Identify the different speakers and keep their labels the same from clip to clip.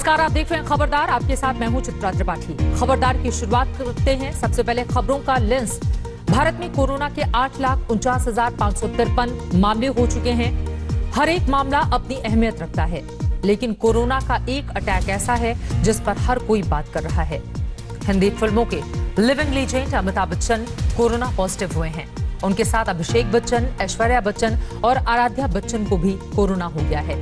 Speaker 1: नमस्कार, आप देख रहे हैं खबरदार। आपके साथ मैं हूं चित्रा त्रिपाठी। खबरदार की शुरुआत करते हैं सबसे पहले खबरों का लेंस। भारत में कोरोना के 8,49,553 मामले हो चुके हैं। हर एक मामला अपनी अहमियत रखता है, लेकिन कोरोना का एक अटैक ऐसा है जिस पर हर कोई बात कर रहा है। हिंदी फिल्मों के living legend Amitabh Bachchan corona positive हुए हैं। उनके साथ अभिषेक बच्चन, ऐश्वर्या बच्चन और आराध्या बच्चन को भी कोरोना हो गया है।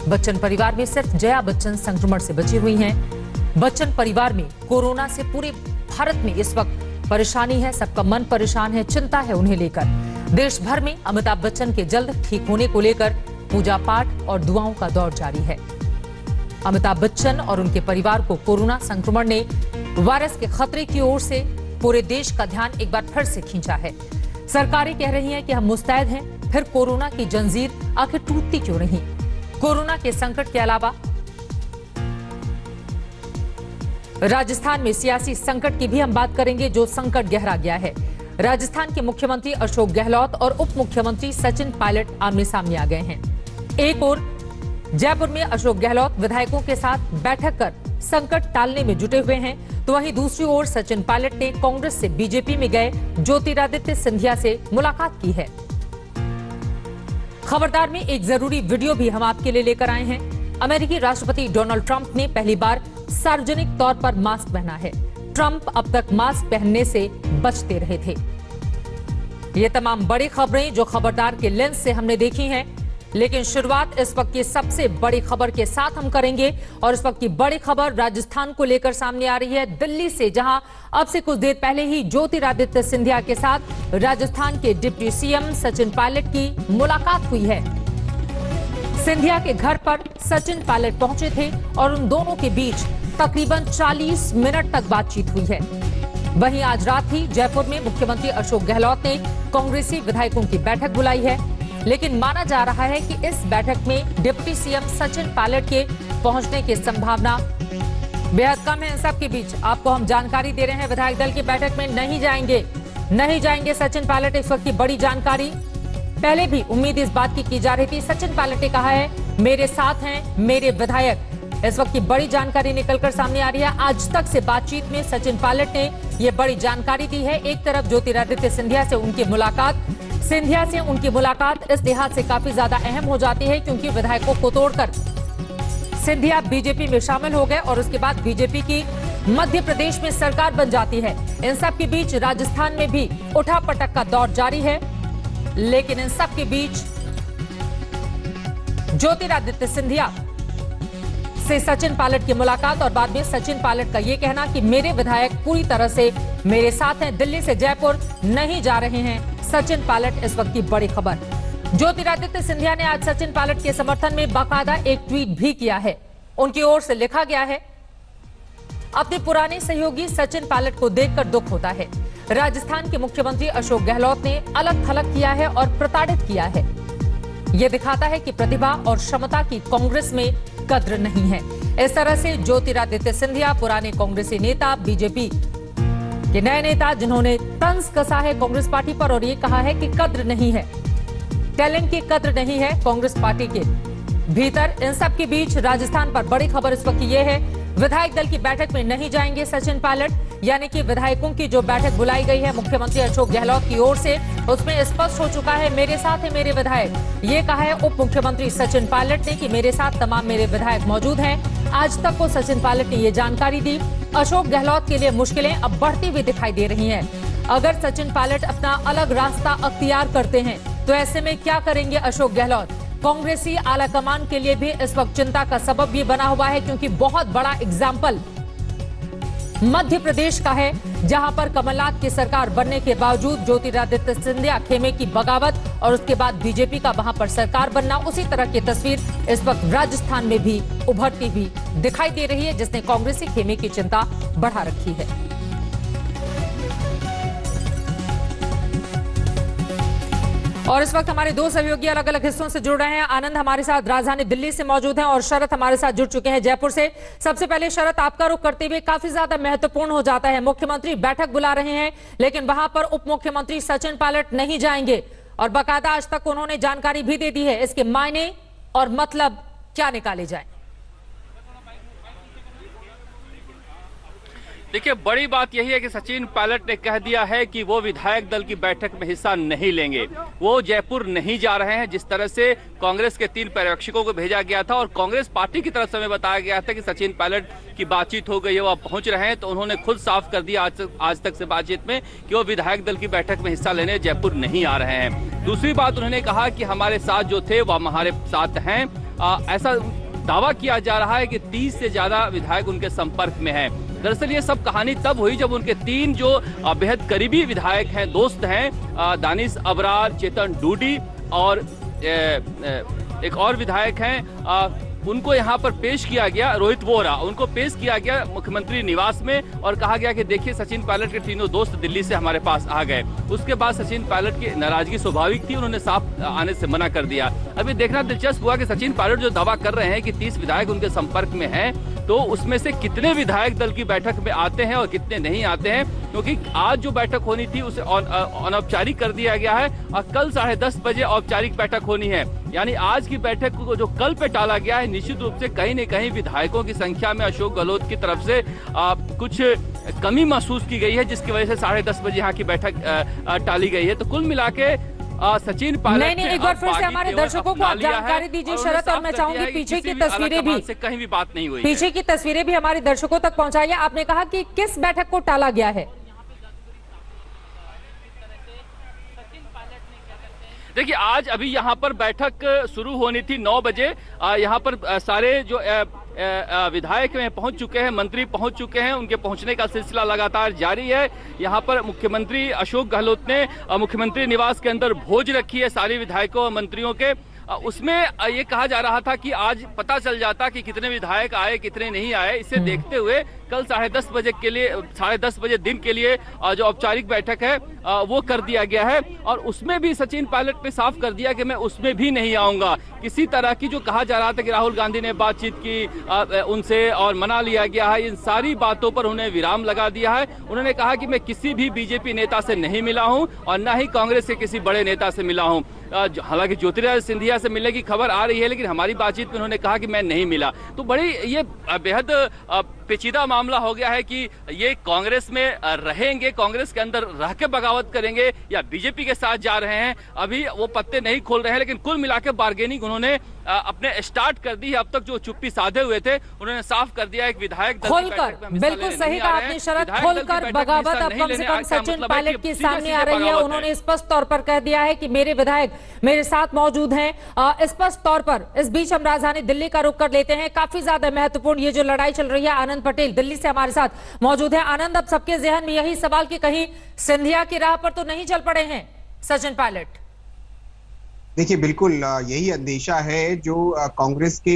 Speaker 1: बच्चन परिवार में सिर्फ जया बच्चन संक्रमण से बची हुई हैं। बच्चन परिवार में कोरोना से पूरे भारत में इस वक्त परेशानी है। सबका मन परेशान है, चिंता है उन्हें लेकर। देश भर में अमिताभ बच्चन के जल्द ठीक होने को लेकर पूजा पाठ और दुआओं का दौर जारी है। अमिताभ बच्चन और उनके परिवार को कोरोना संक्रमण ने वायरस के खतरे की ओर से पूरे देश का ध्यान एक बार फिर से खींचा है। सरकारें कह रही हैं कि हम मुस्तैद हैं, फिर कोरोना की जंजीर आखिर टूटती क्यों नहीं। कोरोना के संकट के अलावा राजस्थान में सियासी संकट की भी हम बात करेंगे, जो संकट गहरा गया है। राजस्थान के मुख्यमंत्री अशोक गहलोत और उप मुख्यमंत्री सचिन पायलट आमने सामने आ गए हैं। एक ओर जयपुर में अशोक गहलोत विधायकों के साथ बैठक कर संकट टालने में जुटे हुए हैं, तो वहीं दूसरी ओर सचिन पायलट ने कांग्रेस से बीजेपी में गए ज्योतिरादित्य सिंधिया से मुलाकात की है। खबरदार में एक जरूरी वीडियो भी हम आपके लिए लेकर आए हैं। अमेरिकी राष्ट्रपति डोनाल्ड ट्रंप ने पहली बार सार्वजनिक तौर पर मास्क पहना है। ट्रंप अब तक मास्क पहनने से बचते रहे थे। ये तमाम बड़ी खबरें जो खबरदार के लेंस से हमने देखी हैं, लेकिन शुरुआत इस वक्त की सबसे बड़ी खबर के साथ हम करेंगे। और इस वक्त की बड़ी खबर राजस्थान को लेकर सामने आ रही है, दिल्ली से, जहां अब से कुछ देर पहले ही ज्योतिरादित्य सिंधिया के साथ राजस्थान के डिप्टी सीएम सचिन पायलट की मुलाकात हुई है। सिंधिया के घर पर सचिन पायलट पहुंचे थे और उन दोनों के बीच तकरीबन 40 मिनट तक बातचीत हुई है। वहीं आज रात ही जयपुर में मुख्यमंत्री अशोक गहलोत ने कांग्रेसी विधायकों की बैठक बुलाई है, लेकिन माना जा रहा है कि इस बैठक में डिप्टी सीएम सचिन पायलट के पहुंचने की संभावना बेहद कम है। इन सब के बीच आपको हम जानकारी दे रहे हैं, विधायक दल की बैठक में नहीं जाएंगे सचिन पायलट। इस वक्त की बड़ी जानकारी, पहले भी उम्मीद इस बात की जा रही थी। सचिन पायलट ने कहा है मेरे साथ हैं मेरे विधायक। इस वक्त की बड़ी जानकारी निकलकर सामने आ रही है। आज तक से बातचीत में सचिन पायलट ने यह बड़ी जानकारी दी है। एक तरफ ज्योतिरादित्य सिंधिया से उनकी मुलाकात इस लिहाज से काफी ज्यादा अहम हो जाती है क्योंकि विधायकों को तोड़कर सिंधिया बीजेपी में शामिल हो गए और उसके बाद बीजेपी की मध्य प्रदेश में सरकार बन जाती है। इन सब के बीच राजस्थान में भी उठापटक का दौर जारी है, लेकिन इन सब के बीच ज्योतिरादित्य सिंधिया से सचिन पायलट की मुलाकात और बाद में सचिन पायलट का यह कहना कि मेरे विधायक पूरी तरह से मेरे साथ हैं, दिल्ली से जयपुर नहीं जा रहे हैं सचिन पायलट। इस वक्त की बड़ी खबर, ज्योतिरादित्य सिंधिया ने आज सचिन पायलट के समर्थन में बाकायदा एक ट्वीट भी किया है। उनकी ओर से लिखा गया है, अपने पुराने सहयोगी सचिन पायलट को देखकर दुख होता है। राजस्थान के मुख्यमंत्री अशोक गहलोत ने अलग थलग किया है और प्रताड़ित किया है। यह दिखाता है कि प्रतिभा और क्षमता की कांग्रेस में कद्र नहीं है। इस तरह से ज्योतिरादित्य सिंधिया, पुराने कांग्रेसी नेता, बीजेपी के नए नेता, जिन्होंने तंज कसा है कांग्रेस पार्टी पर और ये कहा है कि कद्र नहीं है, टैलेंट की कद्र नहीं है कांग्रेस पार्टी के भीतर। इन सब के बीच राजस्थान पर बड़ी खबर इस वक्त ये है, विधायक दल की बैठक में नहीं जाएंगे सचिन पायलट। यानी कि विधायकों की जो बैठक बुलाई गई है मुख्यमंत्री अशोक गहलोत की ओर से, उसमें स्पष्ट हो चुका है मेरे साथ है मेरे विधायक। ये कहा है उप मुख्यमंत्री सचिन पायलट ने कि मेरे साथ तमाम मेरे विधायक मौजूद हैं। आज तक को सचिन पायलट ने ये जानकारी दी। अशोक गहलोत के लिए मुश्किलें अब बढ़ती हुई दिखाई दे रही हैं। अगर सचिन पायलट अपना अलग रास्ता अख्तियार करते हैं तो ऐसे में क्या करेंगे अशोक गहलोत। कांग्रेसी आलाकमान के लिए भी इस वक्त चिंता का सबब भी बना हुआ है, क्योंकि बहुत बड़ा एग्जाम्पल मध्य प्रदेश का है, जहां पर कमलनाथ की सरकार बनने के बावजूद ज्योतिरादित्य सिंधिया खेमे की बगावत और उसके बाद बीजेपी का वहां पर सरकार बनना, उसी तरह की तस्वीर इस वक्त राजस्थान में भी उभरती हुई दिखाई दे रही है, जिसने कांग्रेसी खेमे की चिंता बढ़ा रखी है। और इस वक्त हमारे दो सहयोगी अलग अलग हिस्सों से जुड़ रहे हैं। आनंद हमारे साथ राजधानी दिल्ली से मौजूद हैं और शरत हमारे साथ जुड़ चुके हैं जयपुर से। सबसे पहले शरत, आपका रुख करते हुए काफी ज्यादा महत्वपूर्ण हो जाता है, मुख्यमंत्री बैठक बुला रहे हैं लेकिन वहां पर उप मुख्यमंत्री सचिन पायलट नहीं जाएंगे और बाकायदा आज तक उन्होंने जानकारी भी दे दी है। इसके मायने और मतलब क्या निकाले जाए?
Speaker 2: देखिए, बड़ी बात यही है कि सचिन पायलट ने कह दिया है कि वो विधायक दल की बैठक में हिस्सा नहीं लेंगे, वो जयपुर नहीं जा रहे हैं। जिस तरह से कांग्रेस के 3 पर्यवेक्षकों को भेजा गया था और कांग्रेस पार्टी की तरफ से हमें बताया गया था कि सचिन पायलट की बातचीत हो गई है, वो अब पहुंच रहे हैं, तो उन्होंने खुद साफ कर दिया आज तक से बातचीत में कि वो विधायक दल की बैठक में हिस्सा लेने जयपुर नहीं आ रहे हैं। दूसरी बात, उन्होंने कहा कि हमारे साथ जो थे वो हमारे साथ हैं। ऐसा दावा किया जा रहा है कि 30 से ज्यादा विधायक उनके संपर्क में हैं। दरअसल ये सब कहानी तब हुई जब उनके 3 जो बेहद करीबी विधायक हैं, दोस्त हैं, दानिश अबरार, चेतन डूडी और एक और विधायक हैं, उनको यहाँ पर पेश किया गया, रोहित वोरा, उनको पेश किया गया मुख्यमंत्री निवास में और कहा गया कि देखिए सचिन पायलट के तीनों दोस्त दिल्ली से हमारे पास आ गए। उसके बाद सचिन पायलट की नाराजगी स्वाभाविक थी, उन्होंने साफ आने से मना कर दिया। अभी देखना दिलचस्प हुआ कि सचिन पायलट जो दावा कर रहे हैं कि 30 विधायक उनके संपर्क में हैं, तो उसमें से कितने विधायक दल की बैठक में आते हैं और कितने नहीं आते हैं, क्योंकि आज जो बैठक होनी थी उसे अनौपचारिक कर दिया गया है और कल 10:30 बजे औपचारिक बैठक होनी है। यानी आज की बैठक को जो कल पे टाला गया है, निश्चित रूप से कहीं न कहीं विधायकों की संख्या में अशोक गहलोत की तरफ से कुछ कमी महसूस की गई है, जिसकी वजह से 10:30 बजे यहाँ की बैठक टाली गई है। तो कुल मिला के सचिन पायलट
Speaker 1: नहीं, एक बार फिर से हमारे दर्शकों को आप जानकारी दीजिए शरद, और मैं चाहूंगी पीछे की तस्वीरें भी,
Speaker 2: कहीं भी बात नहीं हुई,
Speaker 1: पीछे की तस्वीरें भी हमारे दर्शकों तक पहुंचाइए। आपने कहा कि किस बैठक को टाला गया है?
Speaker 2: देखिए, आज अभी यहाँ पर बैठक शुरू होनी थी 9 बजे। यहाँ पर सारे जो विधायक में पहुंच चुके हैं, मंत्री पहुंच चुके हैं, उनके पहुंचने का सिलसिला लगातार जारी है। यहाँ पर मुख्यमंत्री अशोक गहलोत ने मुख्यमंत्री निवास के अंदर भोज रखी है सारे विधायकों और मंत्रियों के। उसमें ये कहा जा रहा था कि आज पता चल जाता कि कितने विधायक आए कितने नहीं आए। इसे देखते हुए कल 10:30 बजे के लिए 10:30 बजे दिन के लिए जो औपचारिक बैठक है वो कर दिया गया है और उसमें भी सचिन पायलट ने साफ कर दिया कि मैं उसमें भी नहीं आऊंगा। किसी तरह की जो कहा जा रहा था कि राहुल गांधी ने बातचीत की उनसे और मना लिया गया है, इन सारी बातों पर उन्हें विराम लगा दिया है। उन्होंने कहा कि मैं किसी भी बीजेपी नेता से नहीं मिला हूं और न ही कांग्रेस के किसी बड़े नेता से मिला हूं। हालांकि ज्योतिरादित्य सिंधिया से मिलने की खबर आ रही है, लेकिन हमारी बातचीत में उन्होंने कहा कि मैं नहीं मिला। तो बड़ी ये बेहद पेचीदा मामला हो गया है कि ये कांग्रेस में रहेंगे, कांग्रेस के अंदर रह के बगावत करेंगे या बीजेपी के साथ जा रहे हैं, अभी वो पत्ते नहीं खोल रहे हैं। लेकिन कुल मिलाकर बार्गेनिंग उन्होंने अपने स्टार्ट कर दी है। अब तक जो चुप्पी साधे हुए थे उन्होंने साफ कर दिया एक विधायक
Speaker 1: खोलकर, बिल्कुल सही कहा आपने शरद, खोलकर बगावत अब कम से कम सचिन पायलट के सामने आ रही है। उन्होंने स्पष्ट तौर पर कह दिया है कि मेरे विधायक मेरे साथ मौजूद हैं। स्पष्ट तौर पर इस बीच हम राजधानी दिल्ली का रुख कर लेते हैं। काफी ज्यादा महत्वपूर्ण ये जो लड़ाई चल रही है, आनंद पटेल दिल्ली से हमारे साथ मौजूद है। आनंद, अब सबके जहन में यही सवाल कि कहीं सिंधिया की राह पर तो नहीं चल पड़े हैं सचिन पायलट?
Speaker 3: देखिए, बिल्कुल यही अंदेशा है जो कांग्रेस के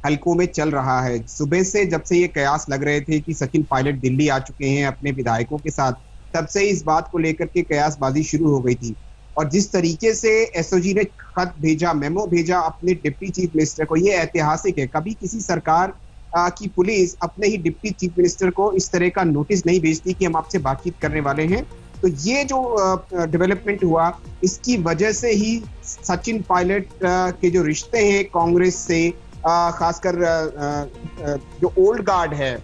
Speaker 3: हलकों में चल रहा है। सुबह से जब से ये कयास लग रहे थे कि सचिन पायलट दिल्ली आ चुके हैं अपने विधायकों के साथ, तब से इस बात को लेकर के कयासबाजी शुरू हो गई थी। और जिस तरीके से एसओजी ने खत भेजा, मेमो भेजा अपने डिप्टी चीफ मिनिस्टर को, ये ऐतिहासिक है। कभी किसी सरकार की पुलिस अपने ही डिप्टी चीफ मिनिस्टर को इस तरह का नोटिस नहीं भेजती कि हम आपसे बातचीत करने वाले हैं। तो ये जो डेवलपमेंट हुआ, इसकी वजह से ही सचिन पायलट के जो रिश्ते हैं कांग्रेस से, खासकर जो ओल्ड गार्ड है,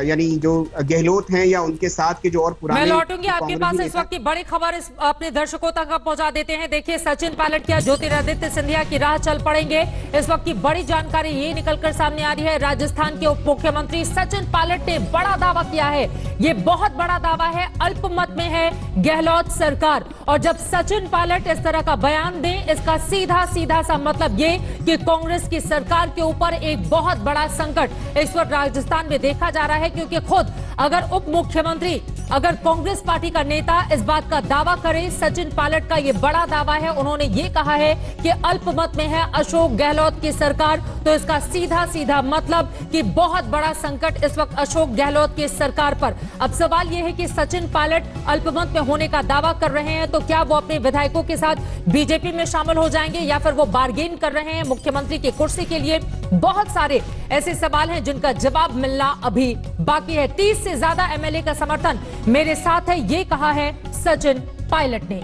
Speaker 3: यानी जो गहलोत हैं या उनके साथ के जो और पुराने,
Speaker 1: मैं लौटूंगी आपके पास। इस वक्त की बड़ी खबर इस अपने दर्शकों तक पहुंचा देते हैं। देखिए, सचिन पायलट क्या ज्योतिरादित्य सिंधिया की राह चल पड़ेंगे? इस वक्त की बड़ी जानकारी ये निकलकर सामने आ रही है। राजस्थान के उप मुख्यमंत्री सचिन पायलट ने बड़ा दावा किया है। ये बहुत बड़ा दावा है, अल्पमत में है गहलोत सरकार। और जब सचिन पायलट इस तरह का बयान दें, इसका सीधा सीधा सा मतलब ये कि कांग्रेस की सरकार के ऊपर एक बहुत बड़ा संकट इस वक्त राजस्थान में देखा जा रहा है। क्योंकि खुद अगर उप मुख्यमंत्री, अगर कांग्रेस पार्टी का नेता इस बात का दावा करे, सचिन पायलट का यह बड़ा दावा है, उन्होंने ये कहा है कि अल्पमत में है अशोक गहलोत की सरकार, तो इसका सीधा सीधा मतलब कि बहुत बड़ा संकट इस वक्त अशोक गहलोत की सरकार पर। अब सवाल यह है कि सचिन पायलट अल्पमत में होने का दावा कर रहे हैं, तो क्या वो अपने विधायकों के साथ बीजेपी में शामिल हो जाएंगे या फिर वो बार्गेन कर रहे हैं मुख्यमंत्री की कुर्सी के लिए? बहुत सारे ऐसे सवाल हैं जिनका जवाब मिलना अभी बाकी है। 30 से ज्यादा एमएलए का समर्थन मेरे साथ है, ये कहा है सचिन पायलट ने।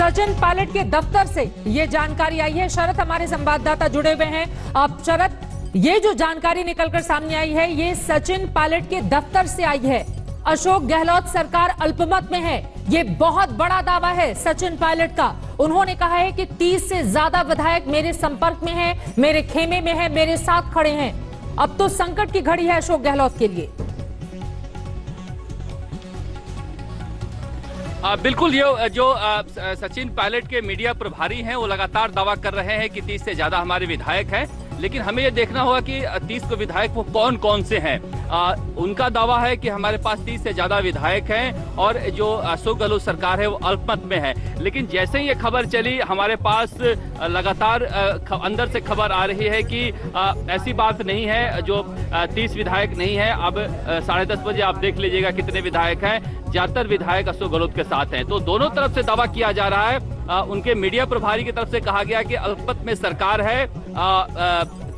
Speaker 1: सचिन पायलट के दफ्तर से ये जानकारी आई है। शरद हमारे संवाददाता जुड़े हुए हैं। अब शरद, ये जो जानकारी निकलकर सामने आई है ये सचिन पायलट के दफ्तर से आई है। अशोक गहलोत सरकार अल्पमत में है, ये बहुत बड़ा दावा है सचिन पायलट का। उन्होंने कहा है कि 30 से ज्यादा विधायक मेरे संपर्क में हैं, मेरे खेमे में हैं, मेरे साथ खड़े हैं। अब तो संकट की घड़ी है अशोक गहलोत के लिए।
Speaker 2: बिल्कुल, ये जो सचिन पायलट के मीडिया प्रभारी हैं वो लगातार दावा कर रहे हैं कि 30 से ज्यादा हमारे विधायक हैं, लेकिन हमें ये देखना होगा कि 30 को विधायक वो कौन कौन से हैं। उनका दावा है कि हमारे पास 30 से ज्यादा विधायक हैं और जो अशोक गहलोत सरकार है वो अल्पमत में है। लेकिन जैसे ही ये खबर चली हमारे पास लगातार अंदर से खबर आ रही है कि ऐसी बात नहीं है, जो 30 विधायक नहीं है। अब 10:30 बजे आप देख लीजिएगा कितने विधायक हैं। ज्यादातर विधायक अशोक गहलोत के साथ हैं। तो दोनों तरफ से दावा किया जा रहा है। उनके मीडिया प्रभारी की तरफ से कहा गया कि अल्पमत में सरकार है,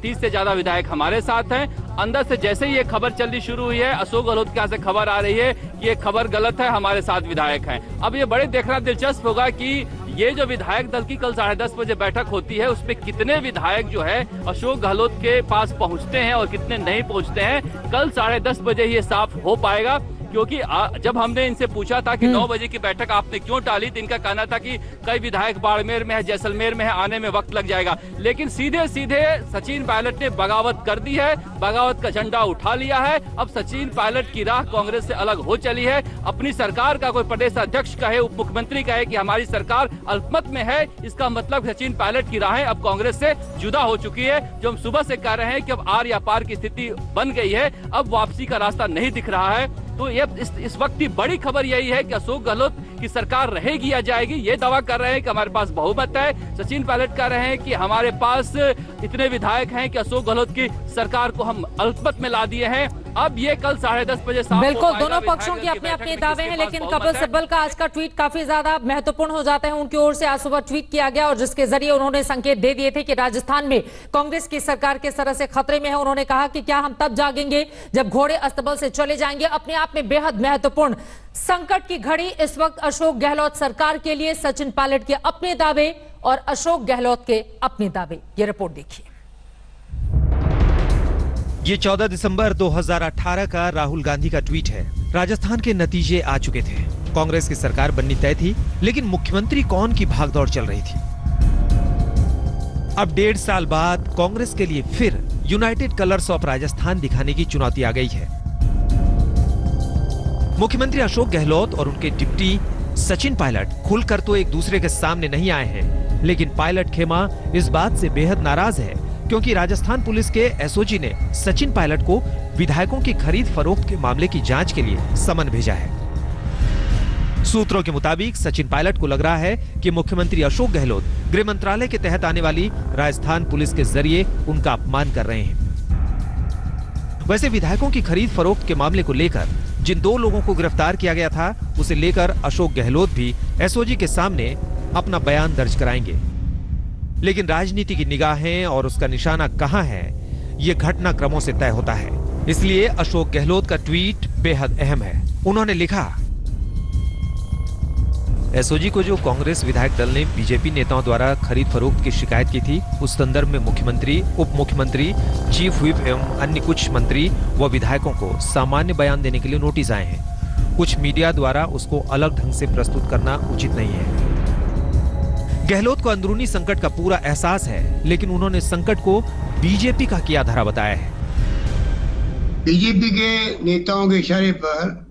Speaker 2: 30 से ज्यादा विधायक हमारे साथ हैं। अंदर से जैसे ही ये खबर चलनी शुरू हुई है अशोक गहलोत के यहाँ से खबर आ रही है कि ये खबर गलत है, हमारे साथ विधायक हैं। अब ये बड़े देखना दिलचस्प होगा कि ये जो विधायक दल की कल 10:30 बजे बैठक होती है उसमें कितने विधायक जो है अशोक गहलोत के पास पहुंचते हैं और कितने नहीं पहुंचते हैं। कल 10:30 बजे ये साफ हो पाएगा, क्योंकि जब हमने इनसे पूछा था कि 9 बजे की बैठक आपने क्यों टाली, तो इनका कहना था कि कई विधायक बाड़मेर में है, जैसलमेर में है, आने में वक्त लग जाएगा। लेकिन सीधे सीधे सचिन पायलट ने बगावत कर दी है, बगावत का झंडा उठा लिया है। अब सचिन पायलट की राह कांग्रेस से अलग हो चली है। अपनी सरकार का कोई प्रदेश अध्यक्ष कहे, उप मुख्यमंत्री कहे कि हमारी सरकार अल्पमत में है, इसका मतलब सचिन पायलट की राहें अब कांग्रेस से जुदा हो चुकी है। जो हम सुबह से कह रहे हैं कि अब आर या पार की स्थिति बन गई है, अब वापसी का रास्ता नहीं दिख रहा है। तो ये इस वक्त की बड़ी खबर यही है कि अशोक गहलोत की सरकार रहेगी या जाएगी। ये दावा कर रहे हैं कि हमारे पास बहुमत है। सचिन पायलट कह रहे हैं कि हमारे पास इतने विधायक हैं कि अशोक गहलोत की सरकार को हम अल्पमत में ला दिए हैं। अब ये कल 10:30 बजे साफ
Speaker 1: बिल्कुल, दोनों पक्षों के अपने अपने दावे हैं, लेकिन कपिल सिब्बल का आज का ट्वीट काफी ज्यादा महत्वपूर्ण हो जाता है। उनकी ओर से आज सुबह ट्वीट किया गया और जिसके जरिए उन्होंने संकेत दे दिए थे कि राजस्थान में कांग्रेस की सरकार किस तरह से खतरे में है। उन्होंने कहा कि क्या हम तब जागेंगे जब घोड़े अस्तबल से चले जाएंगे। अपने आप में बेहद महत्वपूर्ण संकट की घड़ी इस वक्त अशोक गहलोत सरकार के लिए। सचिन पायलट के अपने दावे और अशोक गहलोत के अपने दावे, ये रिपोर्ट देखिए।
Speaker 4: ये 14 दिसंबर 2018 का राहुल गांधी का ट्वीट है। राजस्थान के नतीजे आ चुके थे, कांग्रेस की सरकार बननी तय थी, लेकिन मुख्यमंत्री कौन की भागदौड़ चल रही थी। अब 1.5 साल बाद कांग्रेस के लिए फिर यूनाइटेड कलर्स ऑफ राजस्थान दिखाने की चुनौती आ गई है। मुख्यमंत्री अशोक गहलोत और उनके डिप्टी सचिन पायलट खुलकर तो एक दूसरे के सामने नहीं आए हैं, लेकिन पायलट खेमा इस बात से बेहद नाराज है क्योंकि राजस्थान पुलिस के एसओजी ने सचिन पायलट को विधायकों की खरीद फरोख्त के मामले की जांच के लिए समन भेजा है। सूत्रों के मुताबिक सचिन पायलट को लग रहा है कि मुख्यमंत्री अशोक गहलोत गृह मंत्रालय के तहत आने वाली राजस्थान पुलिस के जरिए उनका अपमान कर रहे हैं। वैसे विधायकों की खरीद फरोख्त के मामले को लेकर जिन 2 लोगों को गिरफ्तार किया गया था, उसे लेकर अशोक गहलोत भी एसओजी के सामने अपना बयान दर्ज कराएंगे। लेकिन राजनीति की निगाहें और उसका निशाना कहां है, यह घटनाक्रमों से तय होता है। इसलिए अशोक गहलोत का ट्वीट बेहद अहम है। उन्होंने लिखा, एसओजी को जो कांग्रेस विधायक दल ने बीजेपी नेताओं द्वारा खरीद फरोख्त की शिकायत की थी, उस संदर्भ में मुख्यमंत्री, उप मुख्यमंत्री, चीफ व्हिप एवं अन्य कुछ मंत्री व विधायकों को सामान्य बयान देने के लिए नोटिस आए हैं। कुछ मीडिया द्वारा उसको अलग ढंग से प्रस्तुत करना उचित नहीं है। गहलोत को अंदरूनी संकट का पूरा एहसास है, लेकिन उन्होंने संकट को बीजेपी का किया धरा बताया है।
Speaker 5: बीजेपी के नेताओं के इशारे पर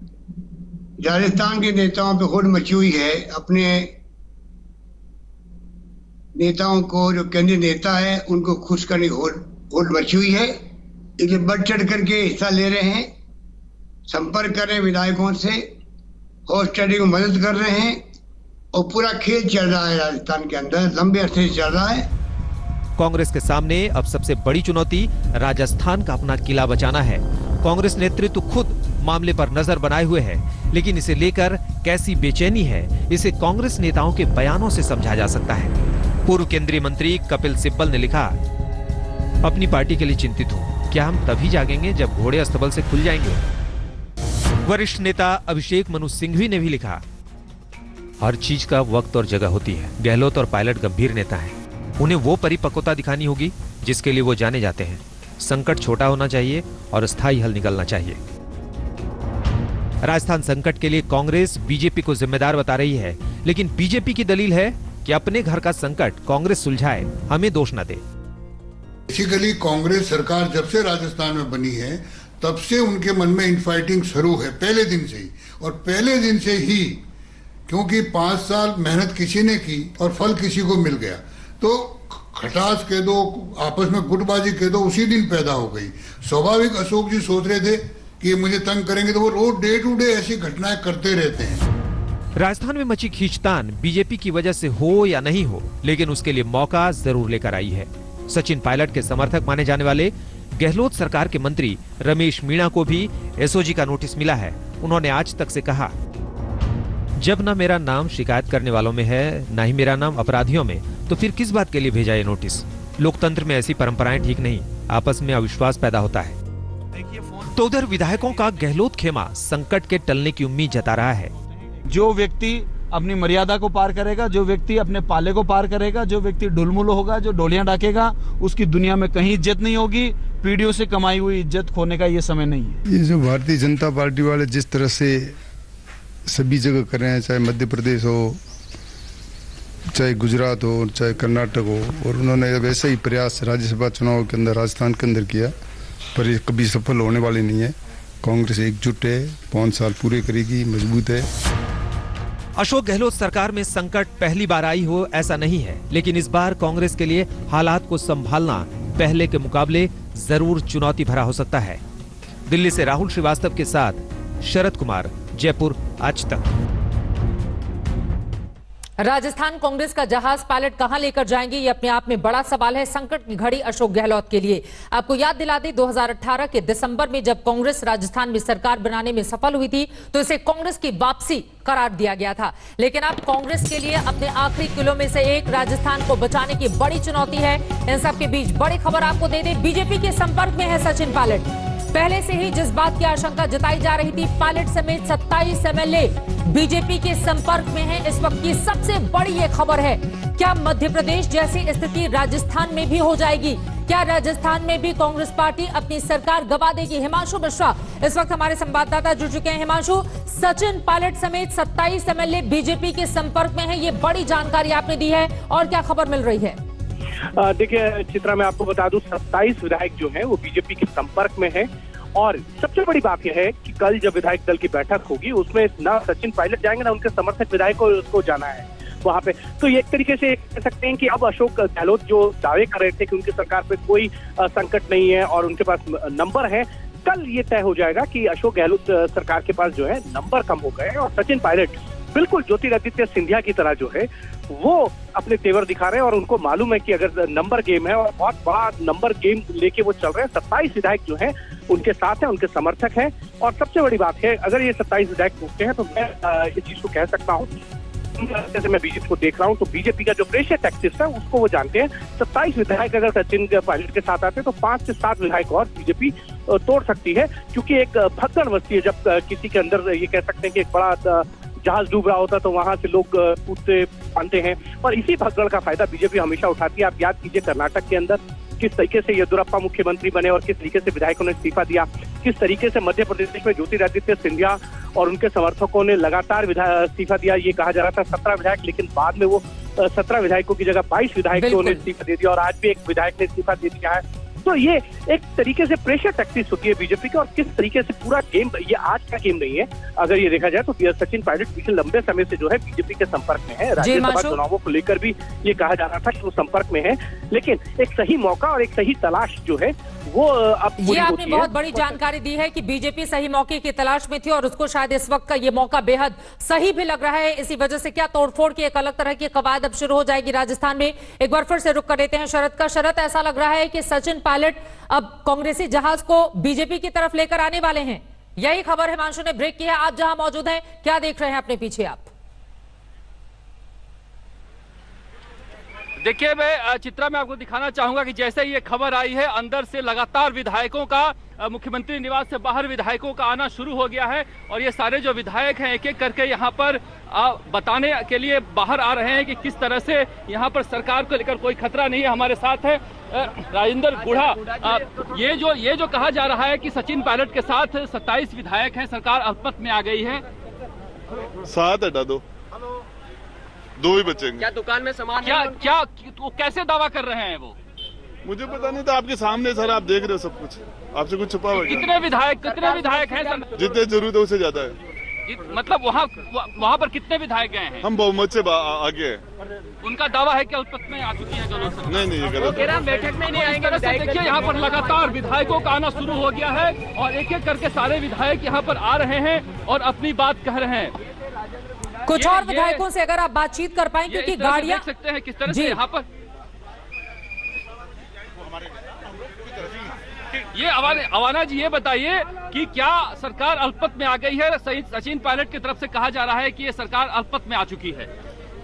Speaker 5: राजस्थान के नेताओं पे होड़ मची हुई है। अपने नेताओं को, जो केंद्रीय नेता है, उनको खुश करने की होड़ मची हुई है। इसलिए बढ़ चढ़ करके हिस्सा ले रहे हैं, संपर्क कर रहे हैं विधायकों से, हॉर्स ट्रेडिंग में मदद कर रहे हैं और पूरा खेल चल रहा है राजस्थान के अंदर, लंबे अरसे से चल रहा है।
Speaker 4: कांग्रेस के सामने अब सबसे बड़ी चुनौती राजस्थान का अपना किला बचाना है। कांग्रेस नेतृत्व खुद मामले पर नजर बनाए हुए है, लेकिन इसे लेकर कैसी बेचैनी है, इसे कांग्रेस नेताओं के बयानों से समझा जा सकता है। पूर्व केंद्रीय मंत्री कपिल सिब्बल ने लिखा, अपनी पार्टी के लिए चिंतित हूं, क्या हम तभी जागेंगे जब घोड़े अस्तबल से खुल जाएंगे। वरिष्ठ नेता अभिषेक मनु सिंघवी ने भी लिखा, हर चीज का वक्त और जगह होती है। गहलोत और पायलट गंभीर नेता हैं। उन्हें वो परिपक्वता दिखानी होगी जिसके लिए वो जाने जाते हैं। संकट छोटा होना चाहिए और स्थायी हल निकलना चाहिए। राजस्थान संकट के लिए कांग्रेस बीजेपी को जिम्मेदार बता रही है, लेकिन बीजेपी की दलील है कि अपने घर का संकट कांग्रेस सुलझाए, हमें दोष न दे।
Speaker 6: बेसिकली कांग्रेस सरकार जब से राजस्थान में बनी है तब से उनके मन में इनफाइटिंग शुरू है, पहले दिन से ही। और पहले दिन से ही, क्योंकि 5 साल मेहनत किसी ने की और फल किसी को मिल गया, तो खटास कह दो, आपस में गुटबाजी कह दो, उसी दिन पैदा हो गई। स्वाभाविक अशोक जी सोच रहे थे कि ये मुझे तंग करेंगे, तो वो रोज डे टू डे ऐसी घटनाएं करते रहते हैं।
Speaker 4: राजस्थान में मची खींचतान बीजेपी की वजह से हो या नहीं हो, लेकिन उसके लिए मौका जरूर लेकर आई है। सचिन पायलट के समर्थक माने जाने वाले गहलोत सरकार के मंत्री रमेश मीणा को भी एसओजी का नोटिस मिला है। उन्होंने आज तक से कहा, जब ना मेरा नाम शिकायत करने वालों में है, ना ही मेरा नाम अपराधियों में, तो फिर किस बात के लिए भेजा ये नोटिस? लोकतंत्र में ऐसी परंपराएं ठीक नहीं, आपस में अविश्वास पैदा होता है। तो उधर विधायकों का गहलोत खेमा संकट के टलने की उम्मीद जता रहा है।
Speaker 7: जो व्यक्ति अपनी मर्यादा को पार करेगा, जो व्यक्ति अपने पाले को पार करेगा, जो व्यक्ति ढुलमुल होगा, जो डोलियां डाकेगा, उसकी दुनिया में कहीं इज्जत नहीं होगी। पीढ़ियों से कमाई हुई इज्जत खोने का ये समय नहीं है।
Speaker 8: ये जो भारतीय जनता पार्टी वाले जिस तरह से सभी जगह कर रहे हैं, चाहे मध्य प्रदेश हो, चाहे गुजरात हो, चाहे कर्नाटक हो, और उन्होंने वैसे ही प्रयास राज्यसभा चुनाव के अंदर राजस्थान के अंदर किया, पर ये कभी सफल होने वाली नहीं है। कांग्रेस एकजुट है, 5 साल पूरे करेगी, मजबूत है।
Speaker 4: अशोक गहलोत सरकार में संकट पहली बार आई हो ऐसा नहीं है, लेकिन इस बार कांग्रेस के लिए हालात को संभालना पहले के मुकाबले जरूर चुनौती भरा हो सकता है। दिल्ली से राहुल श्रीवास्तव के साथ शरद कुमार, जयपुर, आज तक।
Speaker 1: राजस्थान कांग्रेस का जहाज पायलट कहां लेकर जाएंगे, ये अपने आप में बड़ा सवाल है। संकट की घड़ी अशोक गहलोत के लिए। आपको याद दिला दें, 2018 के दिसंबर में जब कांग्रेस राजस्थान में सरकार बनाने में सफल हुई थी, तो इसे कांग्रेस की वापसी करार दिया गया था। लेकिन अब कांग्रेस के लिए अपने आखिरी किलो में से एक राजस्थान को बचाने की बड़ी चुनौती है। इन सबके बीच बड़ी खबर आपको दे दें, बीजेपी के संपर्क में है सचिन पायलट। पहले से ही जिस बात की आशंका जताई जा रही थी, पायलट समेत 27 एमएलए बीजेपी के संपर्क में हैं। इस वक्त की सबसे बड़ी ये खबर है, क्या मध्य प्रदेश जैसी स्थिति राजस्थान में भी हो जाएगी? क्या राजस्थान में भी कांग्रेस पार्टी अपनी सरकार गवा देगी? हिमांशु मिश्रा इस वक्त हमारे संवाददाता जुड़ चुके हैं। हिमांशु, सचिन पायलट समेत 27 एमएलए बीजेपी के संपर्क में है, ये बड़ी जानकारी आपने दी है, और क्या खबर मिल रही है?
Speaker 9: देखिए चित्रा, मैं आपको बता दूं, 27 विधायक जो हैं वो बीजेपी के संपर्क में हैं। और सबसे बड़ी बात यह है कि कल जब विधायक दल की बैठक होगी, उसमें ना सचिन पायलट जाएंगे ना उनके समर्थक विधायकों को जाना है वहां पे। तो ये एक तरीके से कह सकते हैं कि अब अशोक गहलोत जो दावे कर रहे थे कि उनकी सरकार पे कोई संकट नहीं है और उनके पास नंबर है, कल ये तय हो जाएगा कि अशोक गहलोत सरकार के पास जो है नंबर कम हो गए हैं और सचिन पायलट बिल्कुल ज्योतिरादित्य सिंधिया की तरह जो है वो अपने तेवर दिखा रहे हैं। और उनको मालूम है कि अगर नंबर गेम है और बहुत बड़ा नंबर गेम लेके वो चल रहे हैं। 27 विधायक जो हैं उनके साथ हैं, उनके समर्थक हैं। और सबसे बड़ी बात है, अगर ये 27 विधायक पूछते हैं तो मैं इस चीज को कह सकता हूँ, जैसे मैं बीजेपी को देख रहा हूँ तो बीजेपी का जो प्रेशर टैक्टिक्स है उसको वो जानते हैं। 27 विधायक अगर सचिन पायलट के साथ आते हैं तो 5 से 7 विधायक और बीजेपी तोड़ सकती है, क्योंकि एक भगदड़ मचती है जब किसी के अंदर ये कह सकते हैं कि एक बड़ा जहाज डूब रहा होता तो वहां से लोग कूदते पाते हैं। और इसी भगदड़ का फायदा बीजेपी हमेशा उठाती है। आप याद कीजिए कर्नाटक के अंदर किस तरीके से येदियुरप्पा मुख्यमंत्री बने और किस तरीके से विधायकों ने इस्तीफा दिया, किस तरीके से मध्य प्रदेश में ज्योतिरादित्य सिंधिया और उनके समर्थकों ने लगातार इस्तीफा दिया। ये कहा जा रहा था 17 विधायक, लेकिन बाद में वो 17 विधायकों की जगह 22 विधायकों ने इस्तीफा दे दिया और आज भी एक विधायक ने इस्तीफा दे दिया है। तो ये एक तरीके से प्रेशर टैक्टिक्स होती है बीजेपी की। और किस तरीके से पूरा गेम, ये आज का गेम नहीं है, अगर ये देखा जाए तो सचिन पायलट पिछले लंबे समय से जो है बीजेपी के संपर्क में है। राज्यसभा चुनावों को लेकर भी ये कहा जा रहा था कि वो संपर्क में है, लेकिन एक सही मौका और एक सही तलाश जो है वो अब
Speaker 1: ये आपने बहुत बड़ी जानकारी दी है कि बीजेपी सही मौके की तलाश में थी और उसको शायद इस वक्त का ये मौका बेहद सही भी लग रहा है। इसी वजह से क्या तोड़फोड़ की एक अलग तरह की कवायद अब शुरू हो जाएगी राजस्थान में। एक बार फिर से रुक कर देते हैं शरद का। शरद, ऐसा लग रहा है कि सचिन पायलट अब कांग्रेसी जहाज को बीजेपी की तरफ लेकर आने वाले हैं, यही खबर हिमांशु ने ब्रेक की है। आप जहां मौजूद हैं, क्या देख रहे हैं अपने पीछे आप?
Speaker 2: देखिए, मैं चित्रा में आपको दिखाना चाहूंगा कि जैसे ये खबर आई है, अंदर से लगातार विधायकों का, मुख्यमंत्री निवास से बाहर विधायकों का आना शुरू हो गया है। और ये सारे जो विधायक हैं एक एक करके यहाँ पर बताने के लिए बाहर आ रहे हैं कि किस तरह से यहाँ पर सरकार को लेकर कोई खतरा नहीं है। हमारे साथ है राजेंद्र गुढ़ा। ये जो कहा जा रहा है कि सचिन पायलट के साथ 27 विधायक हैं, सरकार अल्पमत में आ गई है।
Speaker 10: 7 हटा दो, 2 ही बचेंगे।
Speaker 2: क्या दुकान में सामान क्या कैसे दावा कर रहे हैं वो?
Speaker 10: मुझे पता नहीं था, आपके सामने सर, आप देख रहे हो सब कुछ, आपसे कुछ छुपा हुआ है?
Speaker 2: कितने विधायक हैं सर?
Speaker 10: जितने जरूरत है उससे ज्यादा है।
Speaker 2: मतलब वहाँ पर कितने विधायक गए हैं?
Speaker 10: हम बहुमत से आगे हैं।
Speaker 2: उनका दावा है कि अल्पमत में आ चुकी है गलत।
Speaker 10: नहीं, ये गलत है।
Speaker 2: बैठक में नहीं आएंगे। देखिए यहाँ पर लगातार विधायकों का आना शुरू हो गया है और एक एक करके सारे विधायक यहाँ पर आ रहे हैं और अपनी बात कह रहे हैं।
Speaker 1: कुछ और विधायकों से अगर आप बातचीत कर पाएं, क्योंकि गाड़ियां
Speaker 2: देख सकते हैं किस तरह से यहाँ पर ये अवाना जी, ये बताइए कि क्या सरकार अल्पमत में आ गई है? सचिन पायलट की तरफ से कहा जा रहा है कि ये सरकार अल्पमत में आ चुकी है।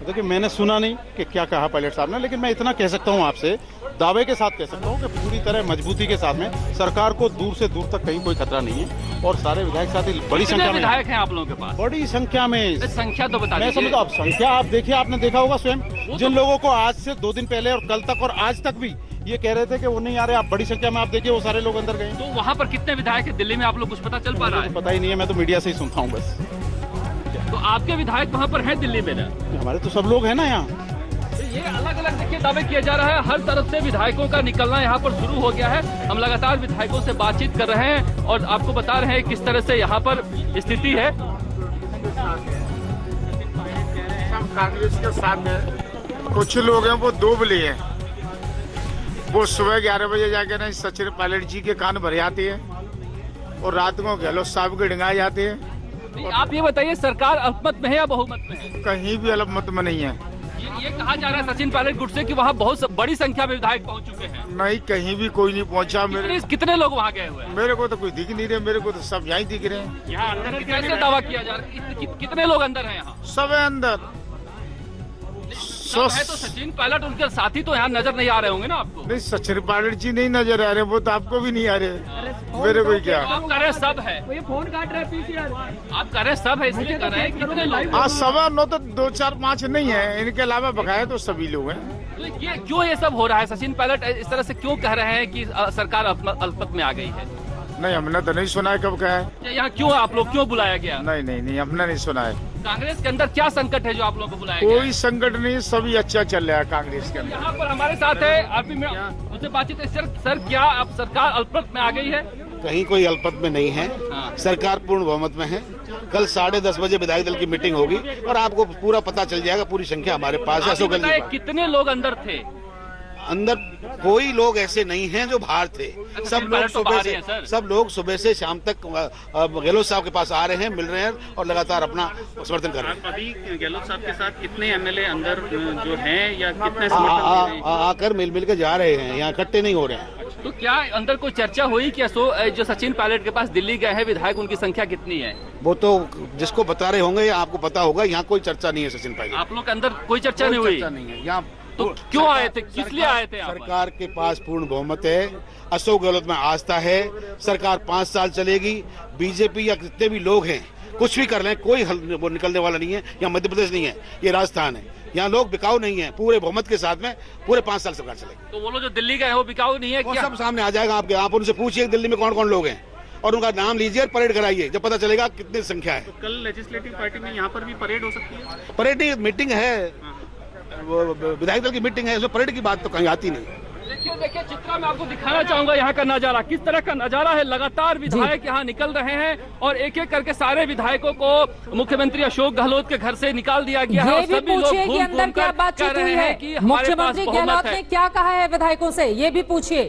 Speaker 11: देखिए, मैंने सुना नहीं कि क्या कहा पायलट साहब ने, लेकिन मैं इतना कह सकता हूं आपसे, दावे के साथ कह सकता हूं कि पूरी तरह मजबूती के साथ में सरकार को दूर से दूर तक कहीं कोई खतरा नहीं है और सारे विधायक साथी बड़ी संख्या में
Speaker 2: विधायक हैं आप लोगों के पास?
Speaker 11: बड़ी संख्या में।
Speaker 2: संख्या तो बता
Speaker 11: मैं समझता हूं, संख्या आप देखिए, आपने देखा होगा स्वयं, जिन लोगों को आज से 2 दिन पहले और कल तक और आज तक भी ये कह रहे थे कि वो नहीं आ रहे, आप बड़ी संख्या में आप देखिए वो सारे लोग अंदर गए।
Speaker 2: तो वहाँ पर कितने विधायक है दिल्ली में, आप लोग कुछ पता चल पा रहा है?
Speaker 11: पता ही नहीं है, मैं तो मीडिया से ही सुनता हूँ बस।
Speaker 2: तो आपके विधायक वहाँ पर हैं दिल्ली में ना?
Speaker 11: हमारे तो सब लोग हैं ना यहाँ।
Speaker 2: ये अलग अलग देखिए दावे किया जा रहा है, हर तरफ से विधायकों का निकलना यहाँ पर शुरू हो गया है। हम लगातार विधायकों से बातचीत कर रहे हैं और आपको बता रहे हैं किस तरह से यहाँ पर स्थिति है।
Speaker 12: कांग्रेस के सामने कुछ लोग हैं वो दुबले हैं, वो सुबह 11 बजे जाके ना सचिन पायलट जी के कान भर जाते हैं और रात को गहलोत साहब के डिंगाए जाते हैं।
Speaker 2: आप ये बताइए, सरकार अल्पमत में है या बहुमत में है?
Speaker 12: कहीं भी अल्पमत में नहीं है।
Speaker 2: ये कहा जा रहा है सचिन पायलट गुट से कि वहाँ बहुत बड़ी संख्या में विधायक पहुँच चुके हैं।
Speaker 12: नहीं, कहीं भी कोई नहीं पहुँचा।
Speaker 2: कितने लोग वहाँ गए हुए हैं?
Speaker 12: मेरे को तो कोई दिख नहीं रहे, मेरे को तो सब यहीं दिख रहे हैं।
Speaker 2: यहाँ अंदर कैसे दावा किया जा रहा है? कितने लोग अंदर हैं यहाँ?
Speaker 12: सब है अंदर।
Speaker 2: सब है तो सचिन पायलट उनके साथी तो यहाँ नजर नहीं आ रहे होंगे ना आपको?
Speaker 12: नहीं, सचिन पायलट जी नहीं नजर आ रहे, वो तो आपको भी नहीं आ रहे, मेरे को क्या।
Speaker 2: आप कह रहे सब है, ये फोन काट रहे पीसीआर, आप कह रहे सब है, इसलिए कर रहे हैं कितने लोग?
Speaker 12: हाँ, सवा 9 तो 2, 4, 5 नहीं है, इनके अलावा बकाया तो सभी लोग हैं।
Speaker 2: तो ये क्यों ये सब हो रहा है? सचिन पायलट इस तरह से क्यों कह रहे हैं कि सरकार अल्पमत में आ गई है?
Speaker 12: नहीं, हमने तो नहीं सुना है कब कहा है।
Speaker 2: यहाँ क्यों आप लोग क्यों बुलाया गया?
Speaker 12: नहीं, हमने नहीं सुना है।
Speaker 2: कांग्रेस के अंदर क्या संकट है जो आप लोगों को बुलाया गया?
Speaker 12: कोई संकट नहीं, सभी अच्छा चल रहा है कांग्रेस के अंदर।
Speaker 2: यहाँ पर हमारे साथ है आरपी में उनसे बातचीत है। सर क्या अब सरकार अल्पमत में आ गई है?
Speaker 13: कहीं कोई अल्पमत में नहीं है। सरकार पूर्ण बहुमत में है। कल 10:30 बजे विधायक दल की मीटिंग होगी और आपको पूरा पता चल जाएगा। पूरी संख्या हमारे पास है।
Speaker 2: कितने लोग अंदर थे?
Speaker 13: अंदर कोई लोग ऐसे नहीं हैं जो बाहर थे। सब लोग सुबह से शाम तक गहलोत साहब के पास आ रहे हैं, मिल रहे हैं और लगातार अपना समर्थन कर रहे हैं।
Speaker 2: अभी गहलोत साहब के साथ कितने एमएलए अंदर जो हैं या कितने
Speaker 13: आकर मिल के जा रहे हैं, यहाँ इकट्ठे नहीं हो रहे हैं।
Speaker 2: तो क्या अंदर कोई चर्चा हुई कि जो सचिन पायलट के पास दिल्ली गए हैं विधायक, उनकी संख्या कितनी है?
Speaker 13: वो तो जिसको बता रहे होंगे या आपको पता होगा। यहाँ कोई चर्चा नहीं है सचिन पायलट।
Speaker 2: आप लोग के अंदर कोई चर्चा नहीं हुई?
Speaker 13: नहीं है यहाँ।
Speaker 2: तो क्यों आए थे, किस लिए आए थे?
Speaker 13: सरकार के पास पूर्ण बहुमत है, अशोक गहलोत में आस्था है, सरकार 5 साल चलेगी। बीजेपी या जितने भी लोग हैं कुछ भी कर लें, कोई वो निकलने वाला नहीं है। यहाँ मध्य प्रदेश नहीं है, ये राजस्थान है। यहाँ लोग बिकाऊ नहीं है। पूरे बहुमत के साथ में पूरे 5 साल सरकार चलेगी।
Speaker 2: तो वो लोग जो दिल्ली गए वो बिकाऊ नहीं है?
Speaker 13: वो सब सामने आ जाएगा आपके। आप उनसे पूछिए दिल्ली में कौन कौन लोग हैं और उनका नाम लीजिए और परेड कराइए, जब पता चलेगा कितनी संख्या है।
Speaker 2: तो कल लेजिस्लेटिव पार्टी में यहाँ पर भी परेड हो सकती है?
Speaker 13: परेड की मीटिंग है, विधायक दल की मीटिंग है, उसमें परेड की बात तो कहीं आती नहीं।
Speaker 2: देखिए चित्रा मैं आपको दिखाना चाहूंगा यहाँ का नजारा, किस तरह का नजारा है। लगातार विधायक यहाँ निकल रहे हैं और एक एक करके सारे विधायकों को मुख्यमंत्री अशोक गहलोत के घर से निकाल दिया गया है।
Speaker 1: ये भी पूछिए कि अंदर क्या बातचीत हुई है, मुख्यमंत्री गहलोत ने क्या कहा है विधायकों से, ये भी पूछिए।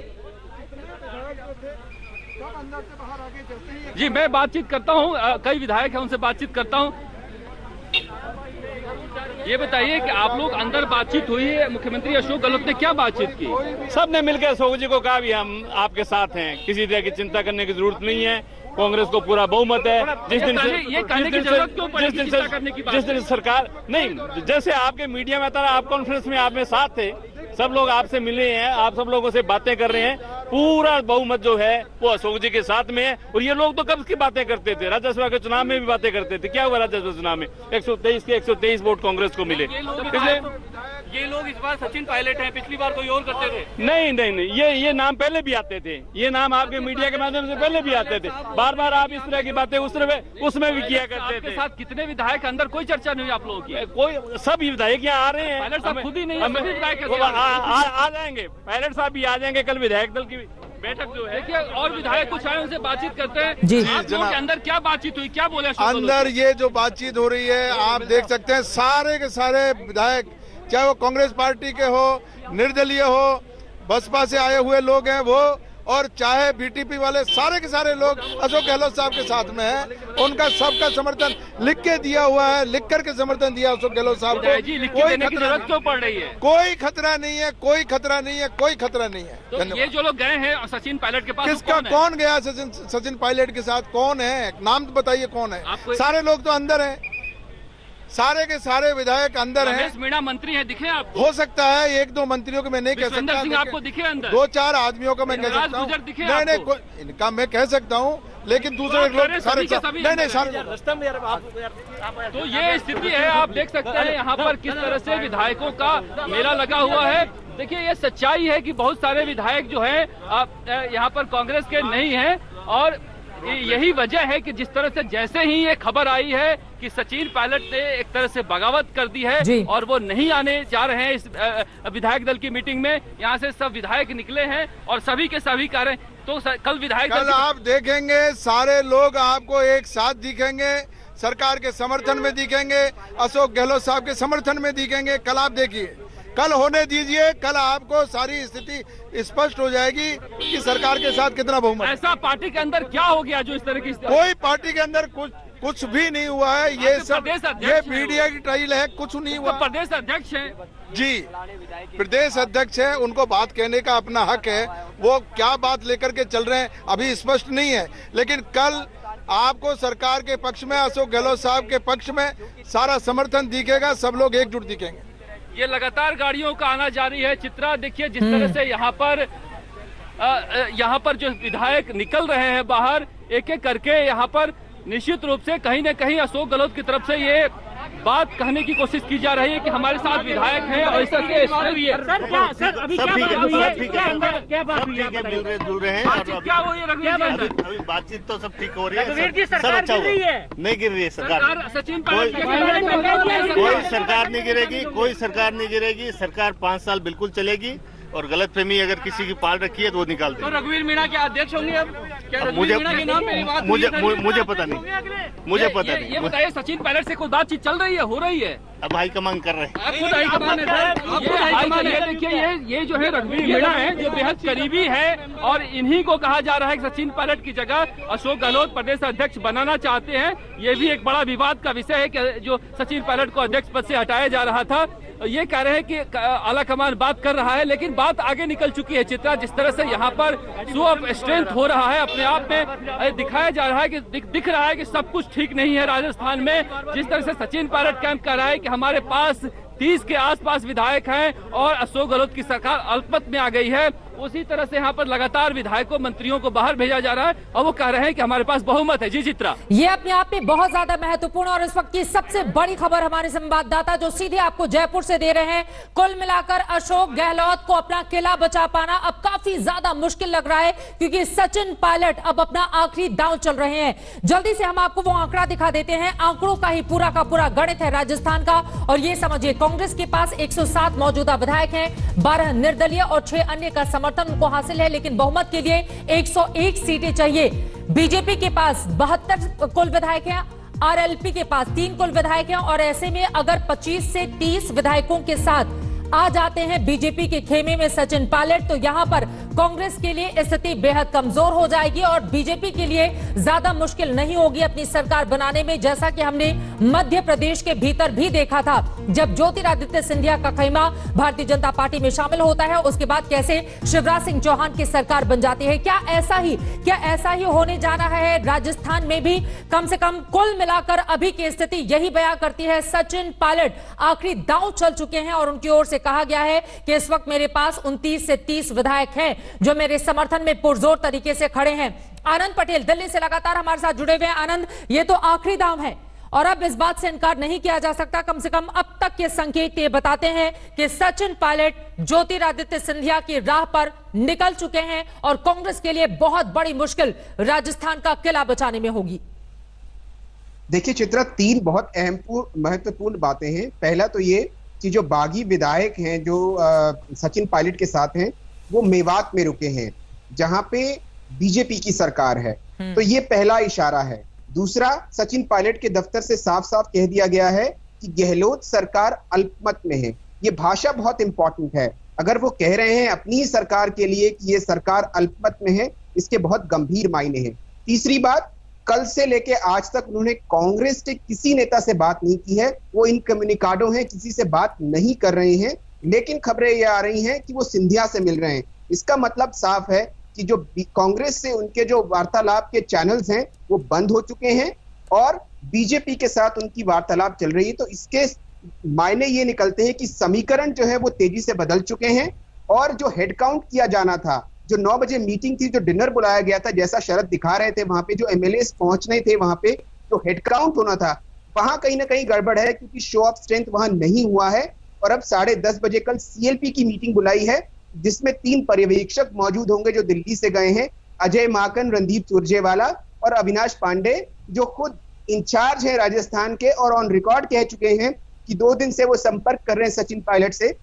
Speaker 2: जी मैं बातचीत करता हूँ, कई विधायक हैं उनसे बातचीत करता हूँ। ये बताइए कि आप लोग अंदर बातचीत हुई है, मुख्यमंत्री अशोक गहलोत ने क्या बातचीत की?
Speaker 14: सबने मिलकर अशोक जी को कहा भी हम आपके साथ हैं, किसी तरह की चिंता करने की जरूरत नहीं है, कांग्रेस को पूरा बहुमत है। जिस दिन सरकार नहीं, जैसे आपके मीडिया में आता, आप कॉन्फ्रेंस में आप में साथ थे, सब लोग आपसे मिले हैं, आप सब लोगों से बातें कर रहे हैं। पूरा बहुमत जो है वो अशोक जी के साथ में है। और ये लोग तो कब की बातें करते थे, राज्यसभा के चुनाव में भी बातें करते थे। क्या हुआ राज्यसभा चुनाव में? 123 के 123 वोट कांग्रेस को मिले।
Speaker 2: ये लोग इस बार सचिन पायलट हैं, पिछली बार कोई और करते थे।
Speaker 14: नहीं, ये नाम पहले भी आते थे, ये नाम आपके मीडिया के माध्यम से पहले भी आते थे। बार बार आप इस तरह की बातें उसमें भी किया करते थे।
Speaker 2: साथ कितने विधायक अंदर कोई चर्चा नहीं हुई आप लोगों की?
Speaker 14: कोई सब विधायक यहाँ आ रहे हैं।
Speaker 2: पायलट साहब खुद ही नहीं
Speaker 14: आ जाएंगे, पायलट साहब भी आ जाएंगे। कल विधायक दल की बैठक जो है,
Speaker 2: देखिए और विधायक कुछ आए उनसे बातचीत करते हैं।
Speaker 1: जी
Speaker 2: आप लोगों के अंदर क्या बातचीत हुई, क्या बोले?
Speaker 12: अंदर ये जो बातचीत हो रही है आप देख सकते हैं, सारे के सारे विधायक चाहे वो कांग्रेस पार्टी के हो, निर्दलीय हो, बसपा से आए हुए लोग हैं वो, और चाहे बीटीपी वाले, सारे के सारे लोग अशोक गहलोत साहब के साथ में हैं। उनका सबका समर्थन लिख के दिया हुआ है, लिख करके समर्थन दिया अशोक गहलोत साहब को।
Speaker 2: कोई जरूरत क्यों पड़ रही है?
Speaker 12: कोई खतरा नहीं है, कोई खतरा नहीं है, कोई खतरा नहीं है।
Speaker 2: तो ये जो लोग गए हैं सचिन पायलट के पास,
Speaker 12: किसका कौन गया सचिन पायलट के साथ? कौन है? नाम तो बताइए कौन है? सारे लोग तो अंदर हैं, सारे के सारे विधायक अंदर हैं।
Speaker 2: रमेश मीणा मंत्री हैं, दिखे आपको?
Speaker 12: हो सकता है एक दो मंत्रियों को मैं नहीं कह सकता,
Speaker 2: सिंह आपको दिखे अंदर?
Speaker 12: दो चार आदमियों का मैं कह सकता हूँ। नहीं, इनका मैं कह सकता हूँ, लेकिन दूसरे लोग सारे नहीं सारे।
Speaker 2: तो ये स्थिति है, आप देख सकते हैं यहाँ पर किस तरह से विधायकों का मेला लगा हुआ है। देखिए ये सच्चाई है कि बहुत सारे विधायक जो है यहाँ पर कांग्रेस के नहीं है, और यही वजह है कि जिस तरह से जैसे ही ये खबर आई है कि सचिन पायलट ने एक तरह से बगावत कर दी है और वो नहीं आने जा रहे हैं इस विधायक दल की मीटिंग में, यहाँ से सब विधायक निकले हैं और सभी के सभी कार्य। तो कल विधायक
Speaker 12: कल आप देखेंगे सारे लोग आपको एक साथ दिखेंगे, सरकार के समर्थन में दिखेंगे, अशोक गहलोत साहब के समर्थन में दिखेंगे। कल आप देखिए, कल होने दीजिए, कल आपको सारी स्थिति स्पष्ट हो जाएगी कि सरकार के साथ कितना बहुमत।
Speaker 2: ऐसा पार्टी के अंदर क्या हो गया जो इस तरह की?
Speaker 12: कोई पार्टी के अंदर कुछ भी नहीं हुआ है, ये सब ये मीडिया की ट्रायल है, कुछ नहीं हुआ।
Speaker 2: प्रदेश अध्यक्ष है
Speaker 12: जी, प्रदेश अध्यक्ष है, उनको बात कहने का अपना हक है। वो क्या बात लेकर के चल रहे हैं अभी स्पष्ट नहीं है, लेकिन कल आपको सरकार के पक्ष में, अशोक गहलोत साहब के पक्ष में सारा समर्थन दिखेगा, सब लोग एकजुट दिखेंगे।
Speaker 2: ये लगातार गाड़ियों का आना जारी है। चित्रा देखिए जिस तरह से यहाँ पर जो विधायक निकल रहे हैं बाहर एक एक करके, यहाँ पर निश्चित रूप से कहीं न कहीं अशोक गहलोत की तरफ से ये बात कहने की कोशिश की जा रही है कि हमारे साथ विधायक हैं और इसका क्या हुई है?
Speaker 15: बातचीत तो सब ठीक हो रही है, सब अच्छा हुआ। नहीं गिर रही है सरकार,
Speaker 2: सचिन
Speaker 15: कोई सरकार नहीं गिरेगी, कोई सरकार नहीं गिरेगी। सरकार 5 साल बिल्कुल चलेगी, और गलतफहमी अगर किसी की पाल रखी है तो वो निकाल दे।
Speaker 2: तो रघुवीर मीणा के अध्यक्ष होंगे अब? क्या
Speaker 15: मुझे
Speaker 2: मुझे
Speaker 15: पता नहीं, मुझे पता नहीं।
Speaker 2: ये बताइए सचिन पायलट से कोई बातचीत चल रही है, हो रही है?
Speaker 15: अब हाईकमान कर रहे हैं।
Speaker 2: खुद हाईकमान है सर, ये देखिए ये जो है रघुवीर मीणा है जो बेहद करीबी है, और इन्हीं को कहा जा रहा है कि सचिन पायलट की जगह अशोक गहलोत प्रदेश अध्यक्ष बनाना चाहते हैं। ये भी एक बड़ा विवाद का विषय है कि जो सचिन पायलट को अध्यक्ष पद से हटाया जा रहा था, ये कह रहे हैं कि आला कमान बात कर रहा है, लेकिन बात आगे निकल चुकी है। चित्रा जिस तरह से यहाँ पर शो ऑफ स्ट्रेंथ हो रहा है, अपने आप में दिखाया जा रहा है कि दिख रहा है कि सब कुछ ठीक नहीं है राजस्थान में। जिस तरह से सचिन पायलट कैंप कर रहा है कि हमारे पास 30 के आसपास विधायक हैं और अशोक गहलोत की सरकार अल्पमत में आ गई है, उसी तरह से यहाँ पर लगातार विधायकों मंत्रियों को बाहर भेजा जा रहा है और वो कह रहे हैं कि हमारे पास बहुमत है। जी चित्रा,
Speaker 1: ये अपने आप में बहुत ज्यादा महत्वपूर्ण और इस वक्त की सबसे बड़ी खबर हमारे संवाददाता जो सीधे आपको जयपुर से दे रहे हैं। कुल मिलाकर अशोक गहलोत को अपना किला बचा पाना अब काफी ज्यादा मुश्किल लग रहा है, क्योंकि सचिन पायलट अब अपना आखिरी दांव चल रहे हैं। जल्दी से हम आपको वो आंकड़ा दिखा देते हैं। आंकड़ों का ही पूरा का पूरा गणित है राजस्थान का, और ये समझिए कांग्रेस के पास 107 मौजूदा विधायक हैं, 12 निर्दलीय और 6 अन्य का समर्थन उनको हासिल है, लेकिन बहुमत के लिए 101 सीटें चाहिए। बीजेपी के पास 72 कुल विधायक हैं, आरएलपी के पास 3 कुल विधायक हैं, और ऐसे में अगर 25 से 30 विधायकों के साथ आ जाते हैं बीजेपी के खेमे में सचिन पायलट, तो यहां पर कांग्रेस के लिए स्थिति बेहद कमजोर हो जाएगी और बीजेपी के लिए ज्यादा मुश्किल नहीं होगी अपनी सरकार बनाने में, जैसा कि हमने मध्य प्रदेश के भीतर भी देखा था। जब ज्योतिरादित्य सिंधिया का खैमा भारतीय जनता पार्टी में शामिल होता है, उसके बाद कैसे शिवराज सिंह चौहान की सरकार बन जाती है। क्या ऐसा ही होने जा रहा है राजस्थान में भी? कम से कम कुल मिलाकर अभी की स्थिति यही बयां करती है। सचिन पायलट आखिरी दांव चल चुके हैं और उनकी ओर से कहा गया है कि इस वक्त मेरे पास 29 से 30 विधायक हैं, जो मेरे समर्थन में पुरजोर तरीके से खड़े हैं। आनंद पटेल दिल्ली से लगातार हमारे साथ जुड़े हुए हैं। आनंद, ये तो आखिरी दाव है और अब इस बात से इनकार नहीं किया जा सकता, कम से कम अब तक के संकेत ये बताते हैं कि सचिन पायलट ज्योतिरादित्य सिंधिया की राह पर निकल चुके हैं और कांग्रेस के लिए बहुत बड़ी मुश्किल राजस्थान का किला बचाने में होगी।
Speaker 3: देखिए चित्रा, तीन बहुत अहम महत्वपूर्ण बातें हैं। पहला तो ये कि जो बागी विधायक हैं जो सचिन पायलट के साथ हैं, वो मेवात में रुके हैं जहां पे बीजेपी की सरकार है। तो ये पहला इशारा है। दूसरा, सचिन पायलट के दफ्तर से साफ साफ कह दिया गया है कि गहलोत सरकार अल्पमत में है। ये भाषा बहुत इंपॉर्टेंट है। अगर वो कह रहे हैं अपनी ही सरकार के लिए कि ये सरकार अल्पमत में है, इसके बहुत गंभीर मायने हैं। तीसरी बात, कल से लेके आज तक उन्होंने कांग्रेस के किसी नेता से बात नहीं की है। वो इन कम्युनिकाडो हैं, किसी से बात नहीं कर रहे हैं। लेकिन खबरें ये आ रही हैं कि वो सिंधिया से मिल रहे हैं। इसका मतलब साफ है कि जो कांग्रेस से उनके जो वार्तालाप के चैनल्स हैं वो बंद हो चुके हैं और बीजेपी के साथ उनकी वार्तालाप चल रही है। तो इसके मायने ये निकलते हैं कि समीकरण जो है वो तेजी से बदल चुके हैं और जो हेडकाउंट किया जाना था, जो 9 बजे मीटिंग थी, जो डिनर बुलाया गया था, जैसा शरद दिखा रहे थे, वहां पे जो एमएलए पहुंचने थे, वहां पे जो हेडकाउंट होना था, वहां कहीं ना कहीं गड़बड़ है क्योंकि शो ऑफ स्ट्रेंथ वहां नहीं हुआ है। और अब 10:30 बजे कल सीएलपी की मीटिंग बुलाई है जिसमें 3 पर्यवेक्षक मौजूद होंगे जो दिल्ली से गए हैं, अजय माकन, रणदीप सुरजेवाला और अविनाश पांडे, जो खुद इंचार्ज है राजस्थान के और ऑन रिकॉर्ड कह चुके हैं कि 2 दिन से वो संपर्क कर रहे हैं सचिन पायलट से,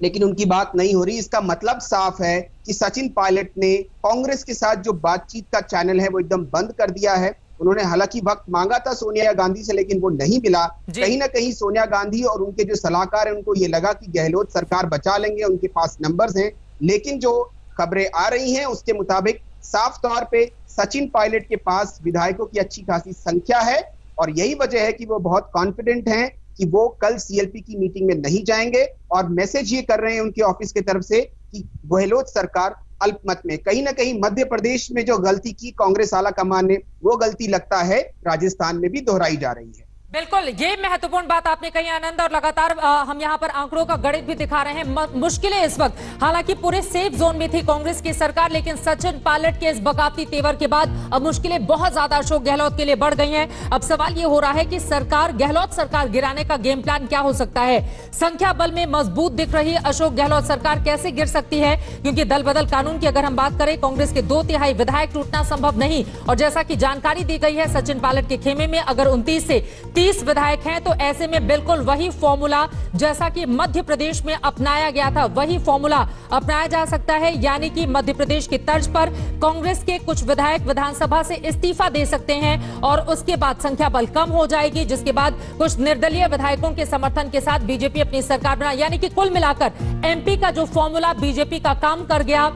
Speaker 3: लेकिन उनकी बात नहीं हो रही। इसका मतलब साफ है कि सचिन पायलट ने कांग्रेस के साथ जो बातचीत का चैनल है वो एकदम बंद कर दिया है। उन्होंने हालांकि वक्त मांगा था सोनिया गांधी से, लेकिन वो नहीं मिला। कहीं ना कहीं सोनिया गांधी और उनके जो सलाहकार हैं उनको ये लगा कि गहलोत सरकार बचा लेंगे, उनके पास नंबर्स हैं। लेकिन जो खबरें आ रही हैं उसके मुताबिक साफ तौर पे सचिन पायलट के पास विधायकों की अच्छी खासी संख्या है और यही वजह है कि वो बहुत कॉन्फिडेंट हैं कि वो कल सीएलपी की मीटिंग में नहीं जाएंगे और मैसेज ये कर रहे हैं उनके ऑफिस की तरफ से कि गहलोत सरकार अल्पमत में। कहीं ना कहीं मध्य प्रदेश में जो गलती की कांग्रेस आला कमान ने, वो गलती लगता है राजस्थान में भी दोहराई जा रही है।
Speaker 1: बिल्कुल, ये महत्वपूर्ण बात आपने कही आनंद, और लगातार हम यहाँ पर आंकड़ों का गणित भी दिखा रहे हैं। मुश्किलें इस वक्त, हालांकि पूरे सेफ जोन में थी कांग्रेस की सरकार, लेकिन सचिन पायलट के इस बगावती तेवर के बाद अब मुश्किलें बहुत ज्यादा अशोक गहलोत के लिए बढ़ गई हैं। अब सवाल ये हो रहा है कि गहलोत सरकार गिराने का गेम प्लान क्या हो सकता है। संख्या बल में मजबूत दिख रही अशोक गहलोत सरकार कैसे गिर सकती है, क्योंकि दल बदल कानून की अगर हम बात करें, कांग्रेस के 2/3 विधायक टूटना संभव नहीं। और जैसा कि जानकारी दी गई है, सचिन पायलट के खेमे में अगर 29 से 30 विधायक हैं, तो ऐसे में बिल्कुल वही फॉर्मूला जैसा कि मध्य प्रदेश में अपनाया गया था, वही फॉर्मूला अपनाया जा सकता है। यानी कि मध्य प्रदेश की तर्ज पर कांग्रेस के कुछ विधायक विधानसभा से इस्तीफा दे सकते हैं और उसके बाद संख्या बल कम हो जाएगी, जिसके बाद कुछ निर्दलीय विधायकों के समर्थन के साथ बीजेपी अपनी सरकार बना। यानी कि कुल मिलाकर एमपी का जो फॉर्मूला बीजेपी का काम कर गया,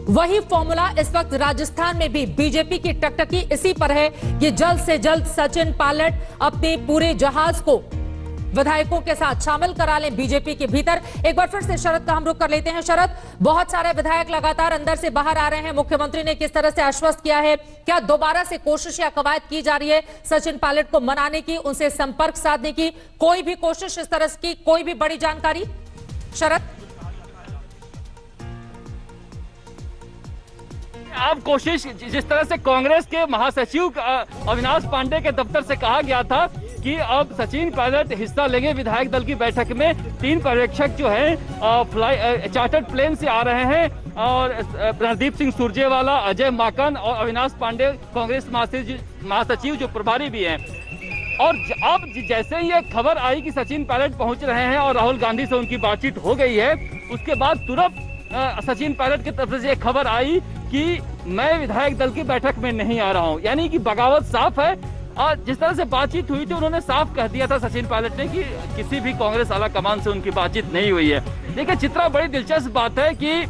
Speaker 1: वही फॉर्मूला इस वक्त राजस्थान में भी बीजेपी की टकटकी इसी पर है कि जल्द से जल्द सचिन पायलट अपने पूरे जहाज को विधायकों के साथ शामिल करा लें बीजेपी के भीतर। एक बार फिर से शरद का हम रुख कर लेते हैं। शरद, बहुत सारे विधायक लगातार अंदर से बाहर आ रहे हैं, मुख्यमंत्री ने किस तरह से आश्वस्त किया है, क्या दोबारा से कोशिश या कवायद की जा रही है सचिन पायलट को मनाने की, उनसे संपर्क साधने की, कोई भी कोशिश इस तरह की, कोई भी बड़ी जानकारी? शरद,
Speaker 14: अब कोशिश, जिस तरह से कांग्रेस के महासचिव अविनाश पांडे के दफ्तर से कहा गया था कि अब सचिन पायलट हिस्सा लेंगे विधायक दल की बैठक में, 3 पर्यवेक्षक जो हैं चार्टर्ड प्लेन से आ रहे हैं और रणदीप सिंह सुरजेवाला, अजय माकन और अविनाश पांडे कांग्रेस महासचिव जो प्रभारी भी हैं। और अब जैसे ही ये खबर आई कि सचिन पायलट पहुंच रहे हैं और राहुल गांधी से उनकी बातचीत हो गई है, उसके बाद तुरंत सचिन पायलट की तरफ से खबर आई कि मैं विधायक दल की बैठक में नहीं आ रहा हूं। यानी कि बगावत साफ है। और जिस तरह से बातचीत हुई थी, उन्होंने साफ कह दिया था सचिन पायलट ने कि किसी भी कांग्रेस आला कमान से उनकी बातचीत नहीं हुई है। देखिए चित्रा, बड़ी दिलचस्प बात है कि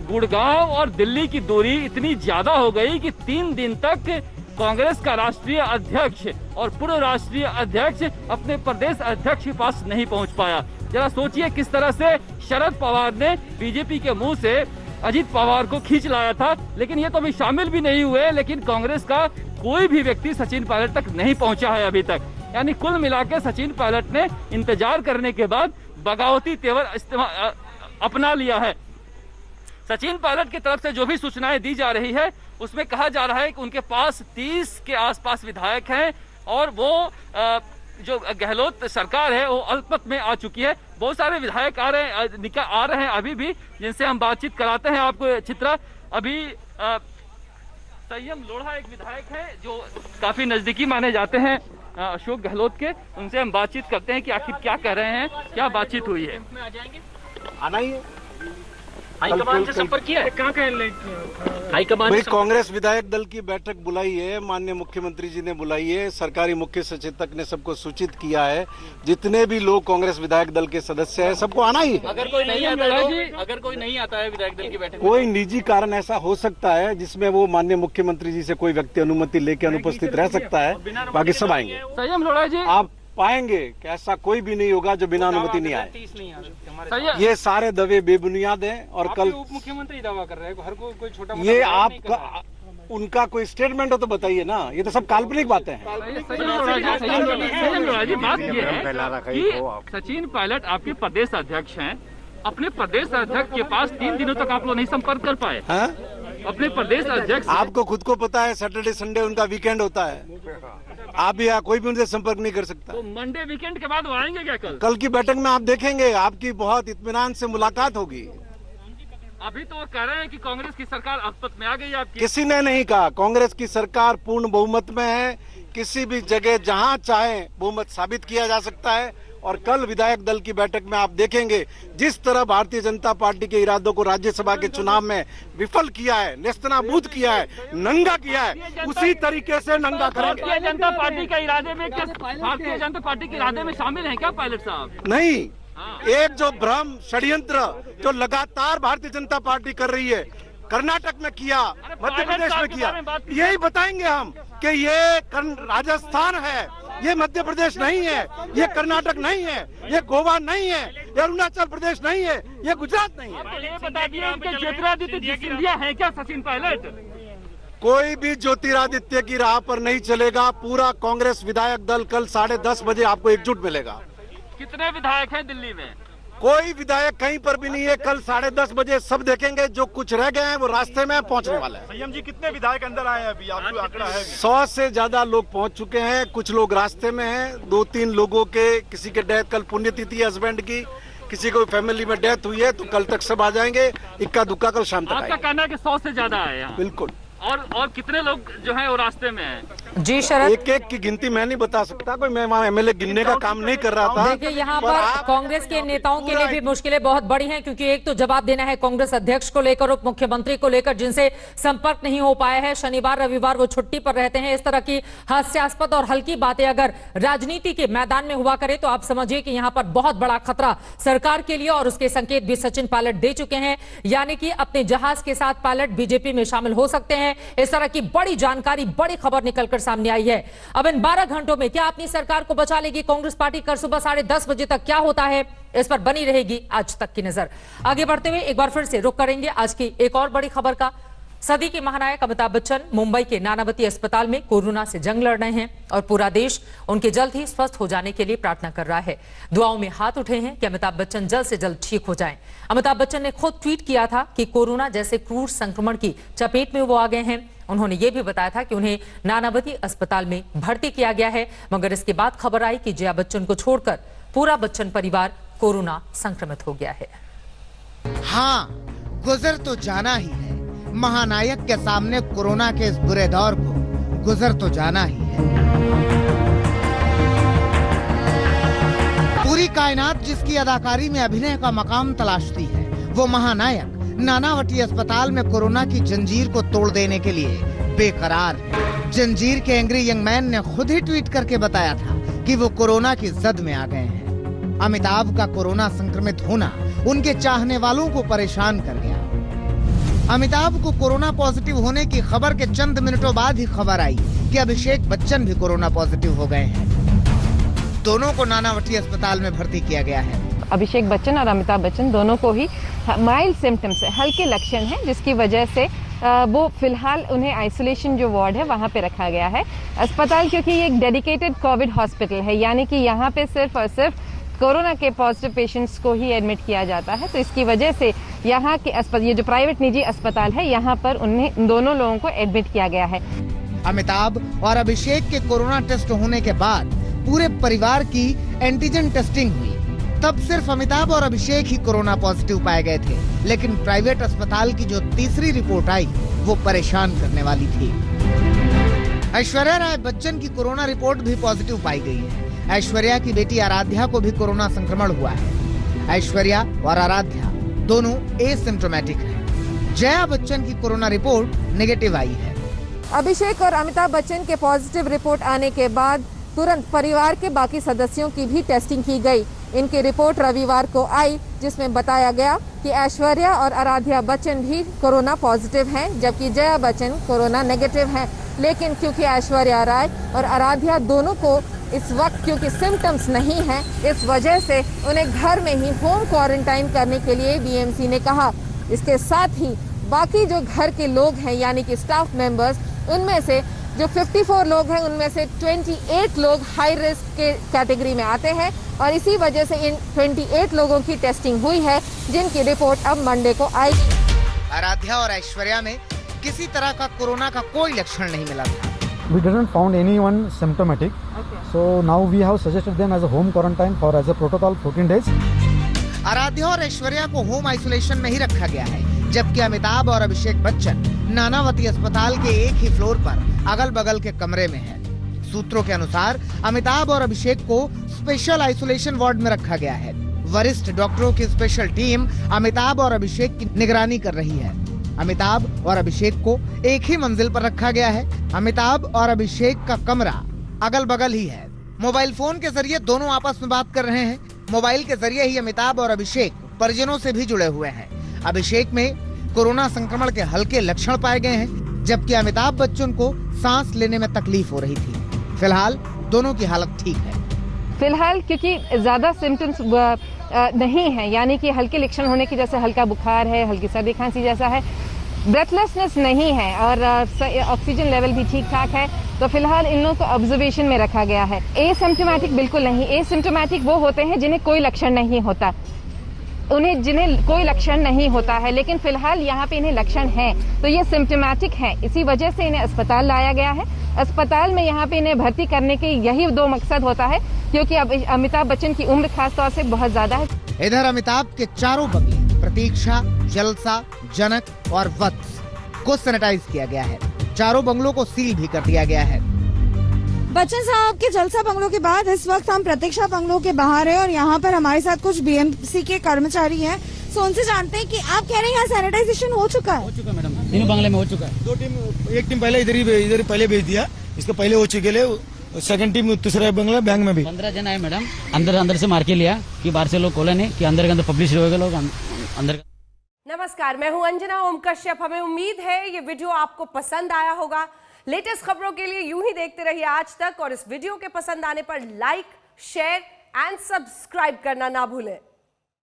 Speaker 14: गुड़गांव और दिल्ली की दूरी इतनी ज्यादा हो गई कि 3 दिन तक कांग्रेस का राष्ट्रीय अध्यक्ष और पूर्व राष्ट्रीय अध्यक्ष अपने प्रदेश अध्यक्ष के पास नहीं पहुंच पाया। जरा सोचिए किस तरह से शरद पवार ने बीजेपी के मुंह से अजीत पवार को खींच लाया था, लेकिन ये तो अभी शामिल भी नहीं हुए। लेकिन कांग्रेस का कोई भी व्यक्ति सचिन पायलट तक नहीं पहुंचा है अभी तक। यानी कुल मिलाकर सचिन पायलट ने इंतजार करने के बाद बगावती तेवर अपना लिया है। सचिन पायलट की तरफ से जो भी सूचनाएं दी जा रही है उसमें कहा जा रहा है कि उनके पास 30 के आसपास विधायक हैं और वो जो गहलोत सरकार है वो अल्पमत में आ चुकी है। बहुत सारे विधायक आ रहे हैं अभी भी, जिनसे हम बातचीत कराते हैं आपको। चित्रा, अभी संयम लोढ़ा एक विधायक है जो काफी नजदीकी माने जाते हैं अशोक गहलोत के, उनसे हम बातचीत करते हैं कि आखिर क्या कह रहे हैं, क्या बातचीत हुई है।
Speaker 11: आना ही है,
Speaker 14: हाईकमान से संपर्क किया है? कहाँ
Speaker 11: भाई कांग्रेस विधायक दल की बैठक बुलाई है, माननीय मुख्यमंत्री जी ने बुलाई है, सरकारी मुख्य सचेतक ने सबको सूचित किया है, जितने भी लोग कांग्रेस विधायक दल के सदस्य हैं सबको आना ही है।
Speaker 14: अगर कोई नहीं आता है विधायक दल की बैठक,
Speaker 11: कोई निजी कारण ऐसा हो सकता है जिसमें वो माननीय मुख्यमंत्री जी से कोई व्यक्ति अनुमति लेकर अनुपस्थित रह सकता है, बाकी सब आएंगे।
Speaker 14: संयम लोढ़ा जी,
Speaker 11: आप पाएंगे कि ऐसा कोई भी नहीं होगा जो बिना अनुमति नहीं आए। ये सारे दावे बेबुनियाद हैं और कल
Speaker 14: उप मुख्यमंत्री दावा कर रहे हैं, हर कोई छोटा
Speaker 11: ये आपका उनका कोई स्टेटमेंट हो तो बताइए ना, ये तो सब काल्पनिक बातें हैं।
Speaker 14: बात ये है कि सचिन पायलट आपके प्रदेश अध्यक्ष हैं, अपने प्रदेश अध्यक्ष के पास 3 दिनों तक आप लोग नहीं संपर्क कर पाए। अपने प्रदेश अध्यक्ष,
Speaker 11: आपको खुद को पता है सैटरडे संडे उनका वीकेंड होता है, आप भी कोई भी उनसे संपर्क नहीं कर सकता।
Speaker 14: तो मंडे वीकेंड के बाद वो आएंगे क्या?
Speaker 11: कल की बैठक में आप देखेंगे, आपकी बहुत इत्मीनान से मुलाकात होगी।
Speaker 14: अभी तो वो कह रहे हैं कि कांग्रेस की सरकार अल्पमत में आ गई आपकी।
Speaker 11: किसी ने नहीं कहा, कांग्रेस की सरकार पूर्ण बहुमत में है, किसी भी जगह जहां चाहे बहुमत साबित किया जा सकता है। और कल विधायक दल की बैठक में आप देखेंगे जिस तरह भारतीय जनता पार्टी के इरादों को राज्यसभा के चुनाव में विफल किया है, नेस्तनाबूद किया है, नंगा किया है, उसी तरीके से नंगा करेंगे।
Speaker 14: भारतीय जनता पार्टी के इरादे में क्या भारतीय जनता पार्टी के इरादे में शामिल है क्या पायलट साहब?
Speaker 11: नहीं, एक जो भ्रम षड्यंत्र जो लगातार भारतीय जनता पार्टी कर रही है, कर्नाटक में किया, मध्य प्रदेश में किया, यही बताएंगे हम कि ये राजस्थान है, ये मध्य प्रदेश नहीं है, ये कर्नाटक नहीं है, ये गोवा नहीं है, ये अरुणाचल प्रदेश नहीं है, ये गुजरात नहीं है।
Speaker 14: ये बता दिए कि ज्योतिरादित्य सिंधिया है क्या सचिन पायलट?
Speaker 11: कोई भी ज्योतिरादित्य की राह पर नहीं चलेगा। पूरा कांग्रेस विधायक दल कल 10:30 बजे आपको एकजुट मिलेगा।
Speaker 14: कितने विधायक हैं दिल्ली में?
Speaker 11: कोई विधायक कहीं पर भी नहीं है। कल 10:30 बजे सब देखेंगे, जो कुछ रह गए हैं वो रास्ते में पहुंचने वाले हैं।
Speaker 10: संयम जी, कितने विधायक अंदर आए हैं अभी? आपको आंकड़ा है?
Speaker 11: 100 से ज्यादा लोग पहुंच चुके हैं, कुछ लोग रास्ते में हैं। 2-3 लोगों के, किसी के डेथ, कल पुण्यतिथि है हस्बैंड की, किसी को फैमिली में डेथ हुई है, तो कल तक सब आ जाएंगे। इक्का दुक्का कल शाम तक आएंगे।
Speaker 14: आपका कहना है कि 100 से ज्यादा आए हैं?
Speaker 11: बिल्कुल।
Speaker 14: और कितने लोग जो है वो रास्ते में हैं?
Speaker 1: जी शरद,
Speaker 11: एक की गिनती मैं नहीं बता सकता, कोई मैं वहाँ एमएलए गिनने का काम नहीं कर रहा था।
Speaker 1: देखिए यहाँ पर कांग्रेस के नेताओं के लिए भी मुश्किलें बहुत बड़ी हैं, क्योंकि एक तो जवाब देना है कांग्रेस अध्यक्ष को लेकर, उप मुख्यमंत्री को लेकर, जिनसे संपर्क नहीं हो पाया है। शनिवार रविवार वो छुट्टी पर रहते हैं। इस तरह की हास्यास्पद और हल्की बातें अगर राजनीति के मैदान में हुआ करे तो आप समझिए कि यहाँ पर बहुत बड़ा खतरा सरकार के लिए, और उसके संकेत भी सचिन पायलट दे चुके हैं। यानी कि अपने जहाज के साथ पायलट बीजेपी में शामिल हो सकते हैं। इस तरह की बड़ी जानकारी, बड़ी खबर निकलकर सामने आई है। अब इन 12 घंटों में क्या अपनी सरकार को बचा लेगी कांग्रेस पार्टी? कल सुबह 10:30 बजे तक क्या होता है, इस पर बनी रहेगी आज तक की नजर। आगे बढ़ते हुए एक बार फिर से रुख करेंगे आज की एक और बड़ी खबर का। सदी के महानायक अमिताभ बच्चन मुंबई के नानावती अस्पताल में कोरोना से जंग लड़ रहे हैं और पूरा देश उनके जल्द ही स्वस्थ हो जाने के लिए प्रार्थना कर रहा है। दुआओं में हाथ उठे हैं कि अमिताभ बच्चन जल्द से जल्द ठीक हो जाएं। अमिताभ बच्चन ने खुद ट्वीट किया था कि कोरोना जैसे क्रूर संक्रमण की चपेट में वो आ गए हैं। उन्होंने ये भी बताया था कि उन्हें नानावती अस्पताल में भर्ती किया गया है, मगर इसके बाद खबर आई कि जया बच्चन को छोड़कर पूरा बच्चन परिवार कोरोना संक्रमित हो गया है।
Speaker 16: हाँ, गुजर तो जाना ही है। महानायक के सामने कोरोना के इस बुरे दौर को गुजर तो जाना ही है। पूरी कायनात जिसकी अदाकारी में अभिनय का मकाम तलाशती है, वो महानायक नानावती अस्पताल में कोरोना की जंजीर को तोड़ देने के लिए बेकरार है। जंजीर के एंग्री यंग मैन ने खुद ही ट्वीट करके बताया था कि वो कोरोना की जद में आ गए हैं। अमिताभ का कोरोना संक्रमित होना उनके चाहने वालों को परेशान कर गया। अमिताभ को कोरोना पॉजिटिव होने की खबर के चंद मिनटों बाद ही खबर आई कि अभिषेक बच्चन भी कोरोना पॉजिटिव हो गए हैं। दोनों को नानावती अस्पताल में भर्ती किया गया है।
Speaker 17: अभिषेक बच्चन और अमिताभ बच्चन दोनों को ही माइल्ड सिम्टम्स है, हल्के लक्षण हैं, जिसकी वजह से वो फिलहाल उन्हें आइसोलेशन जो वार्ड है वहाँ पे रखा गया है। अस्पताल क्योंकि ये एक डेडिकेटेड कोविड हॉस्पिटल है, यानी कि यहाँ पे सिर्फ और सिर्फ कोरोना के पॉजिटिव पेशेंट्स को ही एडमिट किया जाता है, तो इसकी वजह से यहाँ के ये जो प्राइवेट निजी अस्पताल है यहाँ पर उन्हें दोनों लोगों को एडमिट किया गया है।
Speaker 16: अमिताभ और अभिषेक के कोरोना टेस्ट होने के बाद पूरे परिवार की एंटीजन टेस्टिंग हुई। तब सिर्फ अमिताभ और अभिषेक ही कोरोना पॉजिटिव पाए गए थे, लेकिन प्राइवेट अस्पताल की जो तीसरी रिपोर्ट आई वो परेशान करने वाली थी। ऐश्वर्या राय बच्चन की कोरोना रिपोर्ट भी पॉजिटिव पाई गई है। ऐश्वर्या की बेटी आराध्या को भी कोरोना संक्रमण हुआ है। ऐश्वर्या और आराध्या दोनों एसिम्प्टोमेटिक हैं। जया बच्चन की कोरोना रिपोर्ट नेगेटिव आई है।
Speaker 17: अभिषेक और अमिताभ बच्चन के पॉजिटिव रिपोर्ट आने के बाद तुरंत परिवार के बाकी सदस्यों की भी टेस्टिंग की गई। इनकी रिपोर्ट रविवार को आई, जिसमें बताया गया कि ऐश्वर्या और आराध्या बच्चन भी कोरोना पॉजिटिव हैं, जबकि जया बच्चन कोरोना नेगेटिव हैं। लेकिन क्योंकि ऐश्वर्या राय और आराध्या दोनों को इस वक्त क्योंकि सिम्टम्स नहीं हैं, इस वजह से उन्हें घर में ही होम क्वारंटाइन करने के लिए बीएमसी ने कहा। इसके साथ ही बाकी जो घर के लोग हैं यानी कि स्टाफ मेंबर्स, उनमें से जो 54 लोग हैं उनमें से 28 लोग हाई रिस्क के कैटेगरी में आते हैं और इसी वजह से इन 28 लोगों की टेस्टिंग हुई है, जिनकी रिपोर्ट अब मंडे को आएगी।
Speaker 16: आराध्या और ऐश्वर्या में किसी तरह का कोरोना का कोई लक्षण नहीं मिला था।
Speaker 18: We didn't found anyone symptomatic. Okay. So now we have suggested them as a home quarantine for as a protocol 14 days.
Speaker 16: Aaradhya और ऐश्वर्या को होम आइसोलेशन में ही रखा गया है, जबकि अमिताभ और अभिषेक बच्चन नानावती अस्पताल के एक ही फ्लोर पर अगल बगल के कमरे में है। सूत्रों के अनुसार अमिताभ और अभिषेक को स्पेशल आइसोलेशन वार्ड में रखा गया है। वरिष्ठ डॉक्टरों की स्पेशल टीम अमिताभ और अभिषेक की निगरानी कर रही है। अमिताभ और अभिषेक को एक ही मंजिल पर रखा गया है। अमिताभ और अभिषेक का कमरा अगल बगल ही है। मोबाइल फोन के जरिए दोनों आपस में बात कर रहे हैं। मोबाइल के जरिए ही अमिताभ और अभिषेक परिजनों से भी जुड़े हुए हैं। अभिषेक में कोरोना संक्रमण के हल्के लक्षण पाए गए हैं, जबकि अमिताभ बच्चन को सांस लेने में तकलीफ हो रही थी। फिलहाल दोनों की हालत ठीक है।
Speaker 17: फिलहाल क्योंकि ज्यादा सिम्टम्स नहीं है, यानी कि हल्के लक्षण होने की, जैसे हल्का बुखार है, हल्की सर्दी खांसी जैसा है, ब्रेथलेसनेस नहीं है और ऑक्सीजन लेवल भी ठीक ठाक है, तो फिलहाल इन लोगों को ऑब्जर्वेशन में रखा गया है। एसिम्प्टोमेटिक बिल्कुल नहीं। एसिम्प्टोमेटिक वो होते हैं जिन्हें कोई लक्षण नहीं होता, जिन्हें कोई लक्षण नहीं होता है, लेकिन फिलहाल यहाँ पे इन्हें लक्षण हैं, तो ये सिम्प्टोमेटिक है। इसी वजह से इन्हें अस्पताल लाया गया है। अस्पताल में यहाँ पे इन्हें भर्ती करने के यही दो मकसद होता है, क्योंकि अब अमिताभ बच्चन की उम्र खास तौर से बहुत ज्यादा है।
Speaker 16: इधर अमिताभ के चारों बंगले प्रतीक्षा, जलसा, जनक और वत्स को सैनिटाइज किया गया है। चारों बंगलों को सील भी कर दिया गया है।
Speaker 19: बच्चन साहब के जलसा बंगलों के बाद इस वक्त हम प्रतीक्षा बंगलों के बाहर हैं और यहाँ पर हमारे साथ कुछ बीएमसी के कर्मचारी हैं। सो उनसे जानते हैं कि आप कह रहे हैं यहाँ सैनिटाइजेशन हो चुका है?
Speaker 20: हो चुका मैडम, तीनों बंगले में हो चुका है। एक टीम पहले इधर पहले भेज दिया, इसके पहले हो चुके ले। सेकंड टीम तीसरा बंगला बैंक में भी
Speaker 21: 15 जन आए मैडम। अंदर से मार के लिया कि बाहर से लोग खोले नहीं, कि अंदर के अंदर पब्लिश हो गए लोग अंदर।
Speaker 22: नमस्कार, मैं हूं अंजना ओम कश्यप। हमें उम्मीद है ये वीडियो आपको पसंद आया होगा। लेटेस्ट खबरों के लिए यूं ही देखते रहिए आज तक, और इस वीडियो के पसंद आने पर लाइक, शेयर एंड सब्सक्राइब करना ना भूलें।